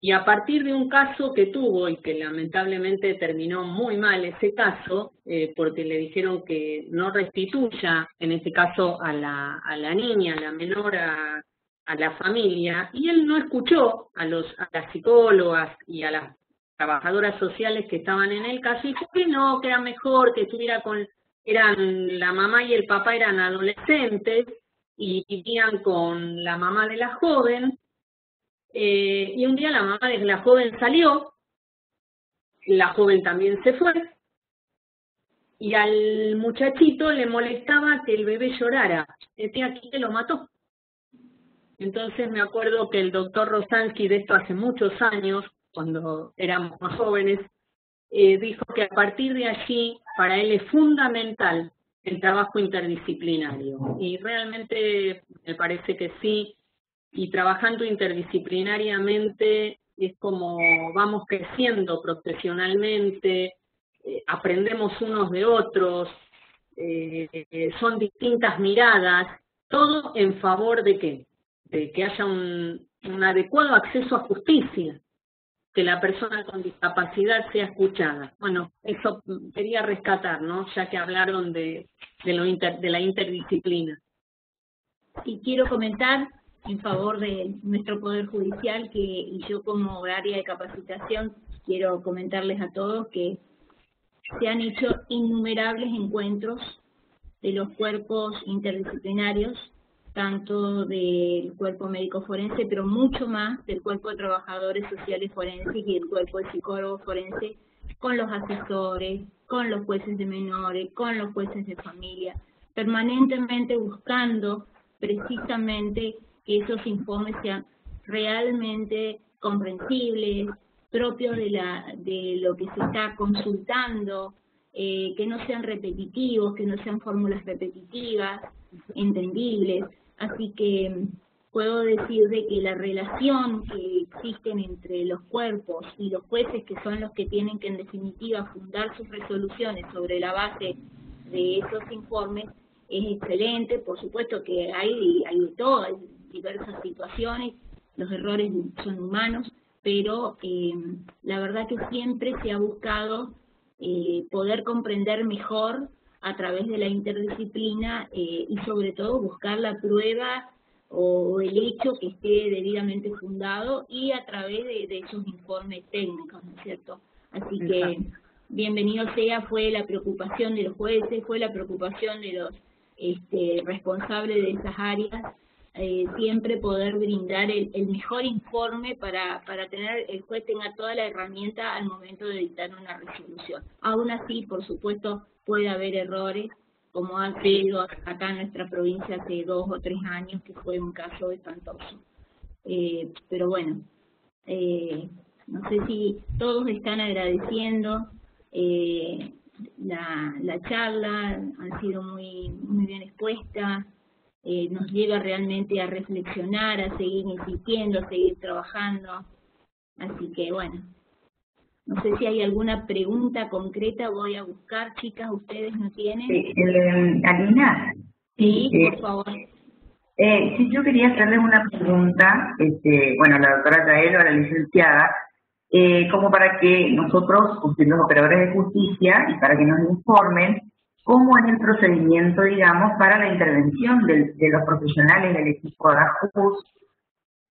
y a partir de un caso que tuvo, y que lamentablemente terminó muy mal ese caso, porque le dijeron que no restituya, en este caso a la niña, a la menor, a la familia, y él no escuchó a las psicólogas y a las trabajadoras sociales que estaban en el caso, y dijo que no, que era mejor que estuviera la mamá y el papá eran adolescentes, y vivían con la mamá de la joven, y un día la mamá de la joven salió, la joven también se fue, y al muchachito le molestaba que el bebé llorara. Este aquí que lo mató. Entonces me acuerdo que el doctor Rosansky, de esto hace muchos años, cuando éramos más jóvenes, dijo que a partir de allí, para él es fundamental el trabajo interdisciplinario. Y realmente me parece que sí. Y trabajando interdisciplinariamente es como vamos creciendo profesionalmente, aprendemos unos de otros, son distintas miradas, todo en favor de ¿qué? De que haya un adecuado acceso a justicia, que la persona con discapacidad sea escuchada. Bueno, eso quería rescatar, ¿no? Ya que hablaron de la interdisciplina. Y quiero comentar en favor de nuestro Poder Judicial, y yo como área de capacitación quiero comentarles a todos que se han hecho innumerables encuentros de los cuerpos interdisciplinarios, tanto del cuerpo médico forense, pero mucho más del cuerpo de trabajadores sociales forenses y el cuerpo de psicólogos forenses, con los asesores, con los jueces de menores, con los jueces de familia, permanentemente buscando precisamente que esos informes sean realmente comprensibles, propios de lo que se está consultando, que no sean repetitivos, que no sean fórmulas repetitivas, entendibles. Así que puedo decir de que la relación que existen entre los cuerpos y los jueces, que son los que tienen que en definitiva fundar sus resoluciones sobre la base de esos informes, es excelente. Por supuesto que hay de todo, hay diversas situaciones, los errores son humanos, pero la verdad que siempre se ha buscado poder comprender mejor a través de la interdisciplina y sobre todo buscar la prueba o el hecho que esté debidamente fundado y a través de esos informes técnicos, ¿no es cierto? Así que bienvenido sea, fue la preocupación de los jueces, fue la preocupación de los responsables de esas áreas, siempre poder brindar el mejor informe para tener el juez tenga toda la herramienta al momento de dictar una resolución. Aún así, por supuesto, puede haber errores, como ha sido acá en nuestra provincia hace 2 o 3 años, que fue un caso espantoso. Pero bueno, no sé si todos están agradeciendo la charla, han sido muy bien expuesta. Nos lleva realmente a reflexionar, a seguir insistiendo, a seguir trabajando. Así que bueno, no sé si hay alguna pregunta concreta, voy a buscar, chicas, ¿ustedes no tienen? Alina. Sí, por favor. Sí, yo quería hacerles una pregunta, bueno, a la doctora Yael o a la licenciada, como para que nosotros, los operadores de justicia, y para que nos informen cómo es el procedimiento, digamos, para la intervención de los profesionales del equipo de AJUS,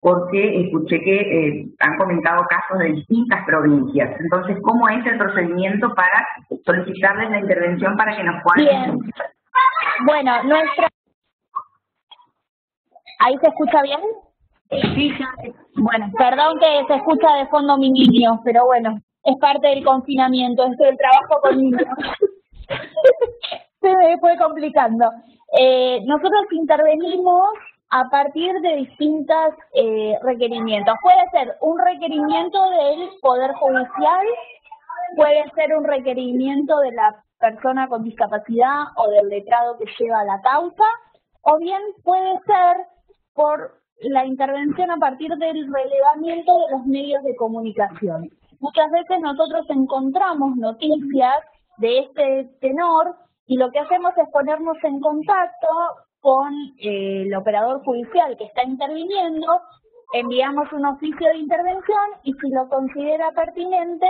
porque escuché que han comentado casos de distintas provincias. Entonces, ¿cómo es el procedimiento para solicitarles la intervención para que nos puedan... Bien. Bueno, ¿Ahí se escucha bien? Sí, ya. Bueno, perdón que se escucha de fondo mi niño, pero bueno, es parte del confinamiento, es el trabajo con niños. Se me fue complicando. Nosotros intervenimos a partir de distintos requerimientos. Puede ser un requerimiento del Poder Judicial, puede ser un requerimiento de la persona con discapacidad o del letrado que lleva la causa, o bien puede ser por la intervención a partir del relevamiento de los medios de comunicación. Muchas veces nosotros encontramos noticias de este tenor y lo que hacemos es ponernos en contacto con el operador judicial que está interviniendo, enviamos un oficio de intervención y si lo considera pertinente,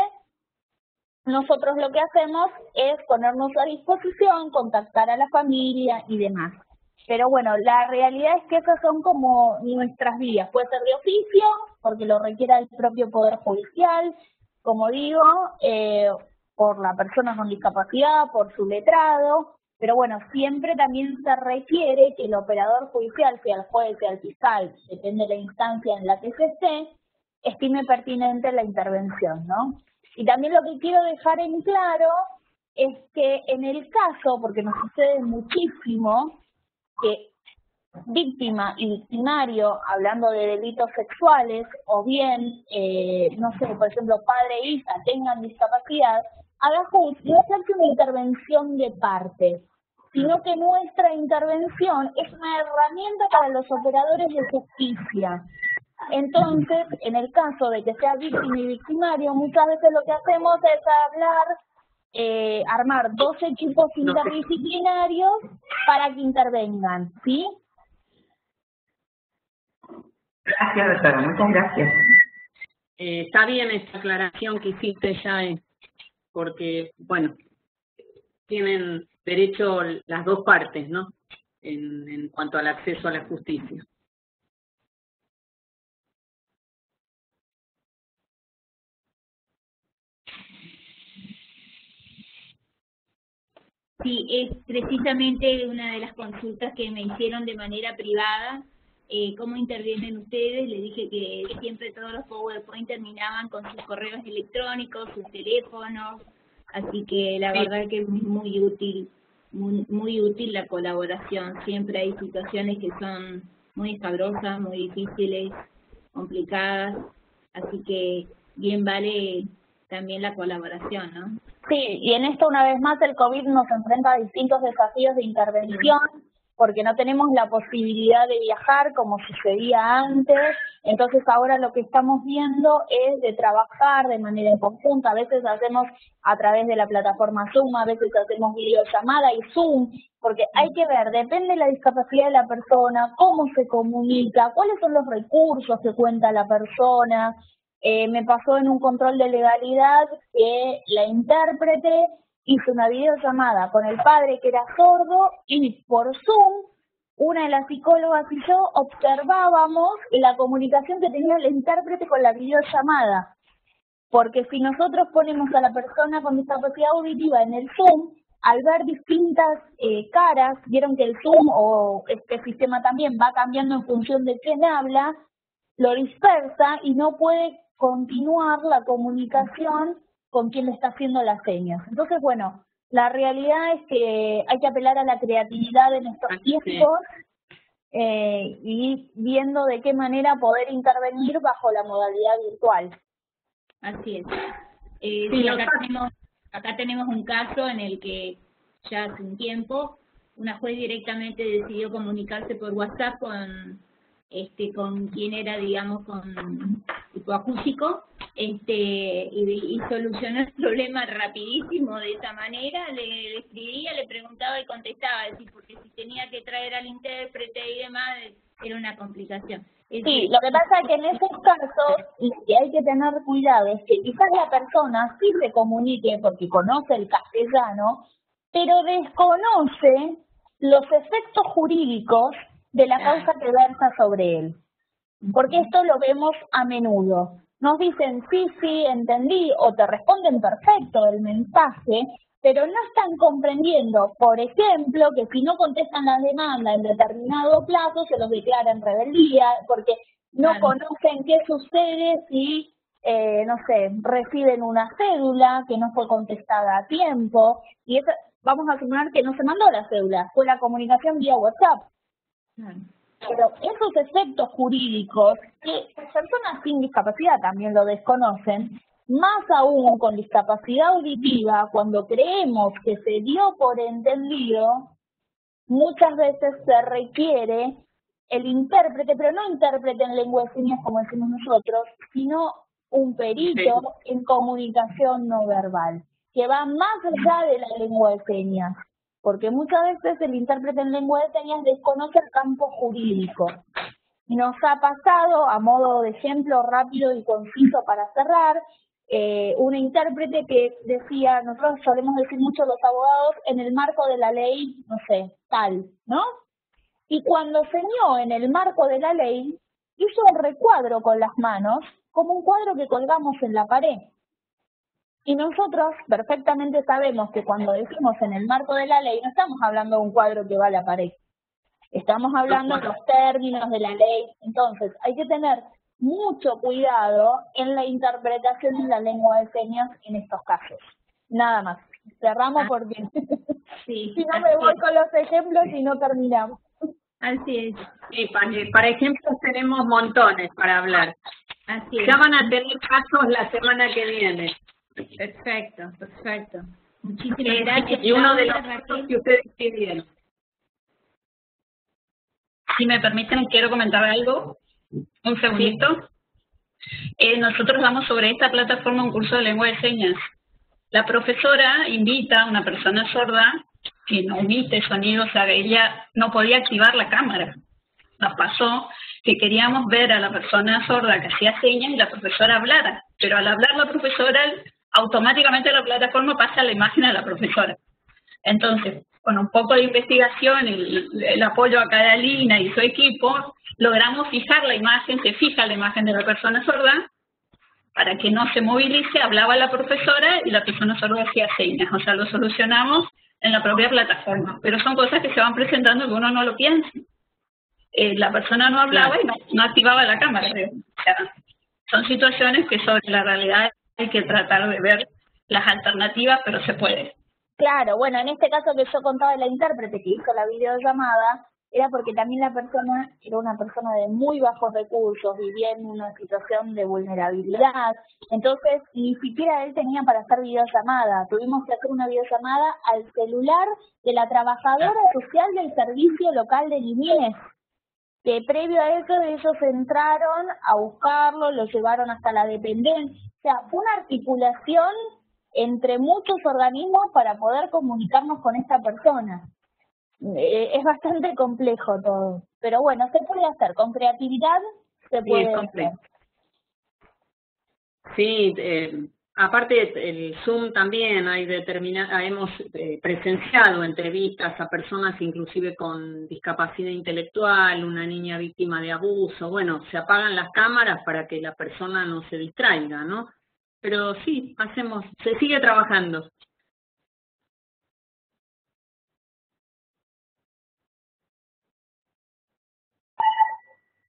nosotros lo que hacemos es ponernos a disposición, contactar a la familia y demás. Pero bueno, la realidad es que esas son como nuestras vías. Puede ser de oficio, porque lo requiera el propio Poder Judicial, como digo, por la persona con discapacidad, por su letrado. Pero bueno, siempre también se requiere que el operador judicial, sea el juez, sea el fiscal, depende de la instancia en la que se esté, estime pertinente la intervención, ¿no? Y también lo que quiero dejar en claro es que en el caso, porque nos sucede muchísimo, que víctima y victimario, hablando de delitos sexuales, o bien, no sé, por ejemplo, padre e hija tengan discapacidad, AJUS no se hace una intervención de parte, sino que nuestra intervención es una herramienta para los operadores de justicia. Entonces, en el caso de que sea víctima y victimario, muchas veces lo que hacemos es armar 2 equipos interdisciplinarios para que intervengan, ¿sí? Gracias, doctora, muchas gracias. Está bien esta aclaración que hiciste ya, porque, bueno, tienen derecho las dos partes, ¿no? En cuanto al acceso a la justicia. Sí, es precisamente una de las consultas que me hicieron de manera privada. ¿Cómo intervienen ustedes? Les dije que siempre todos los PowerPoint terminaban con sus correos electrónicos, sus teléfonos, así que la verdad que es muy útil, muy útil la colaboración. Siempre hay situaciones que son muy escabrosas, muy difíciles, complicadas, así que bien vale también la colaboración, ¿no? Sí, y en esto una vez más el COVID nos enfrenta a distintos desafíos de intervención, porque no tenemos la posibilidad de viajar como sucedía antes, entonces ahora lo que estamos viendo es de trabajar de manera conjunta, a veces hacemos a través de la plataforma Zoom, a veces hacemos videollamada y Zoom, porque hay que ver, depende de la discapacidad de la persona, cómo se comunica, cuáles son los recursos que cuenta la persona. Me pasó en un control de legalidad que la intérprete hizo una videollamada con el padre que era sordo y por Zoom, una de las psicólogas y yo observábamos la comunicación que tenía el intérprete con la videollamada. Porque si nosotros ponemos a la persona con discapacidad auditiva en el Zoom, al ver distintas caras, vieron que el Zoom o este sistema también va cambiando en función de quién habla, lo dispersa y no puede continuar la comunicación con quien le está haciendo las señas. Entonces, bueno, la realidad es que hay que apelar a la creatividad en estos tiempos y viendo de qué manera poder intervenir bajo la modalidad virtual. Así es. Sí, acá tenemos un caso en el que ya hace un tiempo una juez directamente decidió comunicarse por WhatsApp con quien era, digamos, con hipoacúsico, y solucionó el problema rapidísimo de esa manera. Le escribía, le preguntaba y contestaba, es decir, porque si tenía que traer al intérprete y demás, era una complicación. Sí, lo que pasa es que en esos casos lo que hay que tener cuidado es que quizás la persona sí se comunique porque conoce el castellano, pero desconoce los efectos jurídicos de la causa que versa sobre él. Porque esto lo vemos a menudo. Nos dicen, sí, entendí, o te responden perfecto el mensaje, pero no están comprendiendo, por ejemplo, que si no contestan las demandas en determinado plazo, se los declara en rebeldía, porque no conocen qué sucede si, no sé, reciben una cédula que no fue contestada a tiempo, y eso, vamos a suponer que no se mandó la cédula, fue la comunicación vía WhatsApp. Pero esos efectos jurídicos, que las personas sin discapacidad también lo desconocen, más aún con discapacidad auditiva, cuando creemos que se dio por entendido, muchas veces se requiere el intérprete, pero no intérprete en lengua de señas como decimos nosotros, sino un perito en comunicación no verbal, que va más allá de la lengua de señas, porque muchas veces el intérprete en lengua de señas desconoce el campo jurídico. Nos ha pasado, a modo de ejemplo rápido y conciso para cerrar, una intérprete que decía, nosotros solemos decir mucho los abogados, en el marco de la ley, no sé, tal, ¿no? Y cuando señaló en el marco de la ley, hizo un recuadro con las manos, como un cuadro que colgamos en la pared. Y nosotros perfectamente sabemos que cuando decimos en el marco de la ley, no estamos hablando de un cuadro que va a la pared. Estamos hablando de los términos de la ley. Entonces, hay que tener mucho cuidado en la interpretación de la lengua de señas en estos casos. Nada más. Cerramos porque si no me voy con los ejemplos y no terminamos. Así es. Sí, para ejemplos tenemos montones para hablar. Así es. Ya van a tener casos la semana que viene. Perfecto. Muchísimas gracias. Y uno de los casos que ustedes pidieron. Si me permiten, quiero comentar algo. Un segundito. Nosotros damos sobre esta plataforma un curso de lengua de señas. La profesora invita a una persona sorda que no emite sonido, o sea, ella no podía activar la cámara. Nos pasó que queríamos ver a la persona sorda que hacía señas y la profesora hablara, pero al hablar la profesora, automáticamente la plataforma pasa a la imagen a la profesora. Entonces, con un poco de investigación, el apoyo acá de Alina y su equipo, logramos fijar la imagen, se fija la imagen de la persona sorda, para que no se movilice, hablaba la profesora y la persona sorda hacía señas. O sea, lo solucionamos en la propia plataforma. Pero son cosas que se van presentando que uno no lo piensa. La persona no hablaba y no activaba la cámara. O sea, son situaciones que sobre la realidad hay que tratar de ver las alternativas, pero se puede. Claro, bueno, en este caso que yo contaba de la intérprete que hizo la videollamada, era porque también la persona era una persona de muy bajos recursos, vivía en una situación de vulnerabilidad, entonces ni siquiera él tenía para hacer videollamada. Tuvimos que hacer una videollamada al celular de la trabajadora social del servicio local de niñez, que previo a eso ellos entraron a buscarlo, lo llevaron hasta la dependencia. O sea, fue una articulación entre muchos organismos para poder comunicarnos con esta persona. Es bastante complejo todo, pero bueno, se puede hacer, con creatividad se puede hacer. Sí, aparte el Zoom también hemos presenciado entrevistas a personas inclusive con discapacidad intelectual, una niña víctima de abuso. Bueno, se apagan las cámaras para que la persona no se distraiga, ¿no? Pero sí, se sigue trabajando.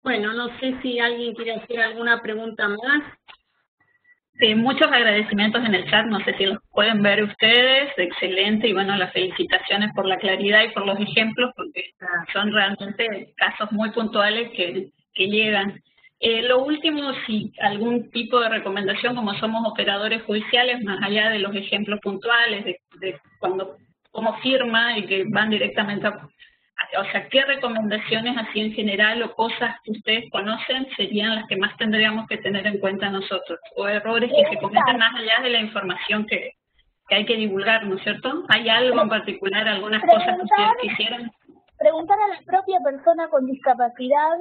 Bueno, no sé si alguien quiere hacer alguna pregunta más. Muchos agradecimientos en el chat, no sé si los pueden ver ustedes, excelente, y bueno, las felicitaciones por la claridad y por los ejemplos, porque son realmente casos muy puntuales que llegan. Lo último, si algún tipo de recomendación, como somos operadores judiciales, más allá de los ejemplos puntuales, de cómo firma y que van directamente o sea, ¿qué recomendaciones así en general o cosas que ustedes conocen serían las que más tendríamos que tener en cuenta nosotros? O errores que se cometen más allá de la información que hay que divulgar, ¿no es cierto? ¿Hay algo en particular, algunas cosas que ustedes quisieran? Preguntar a la propia persona con discapacidad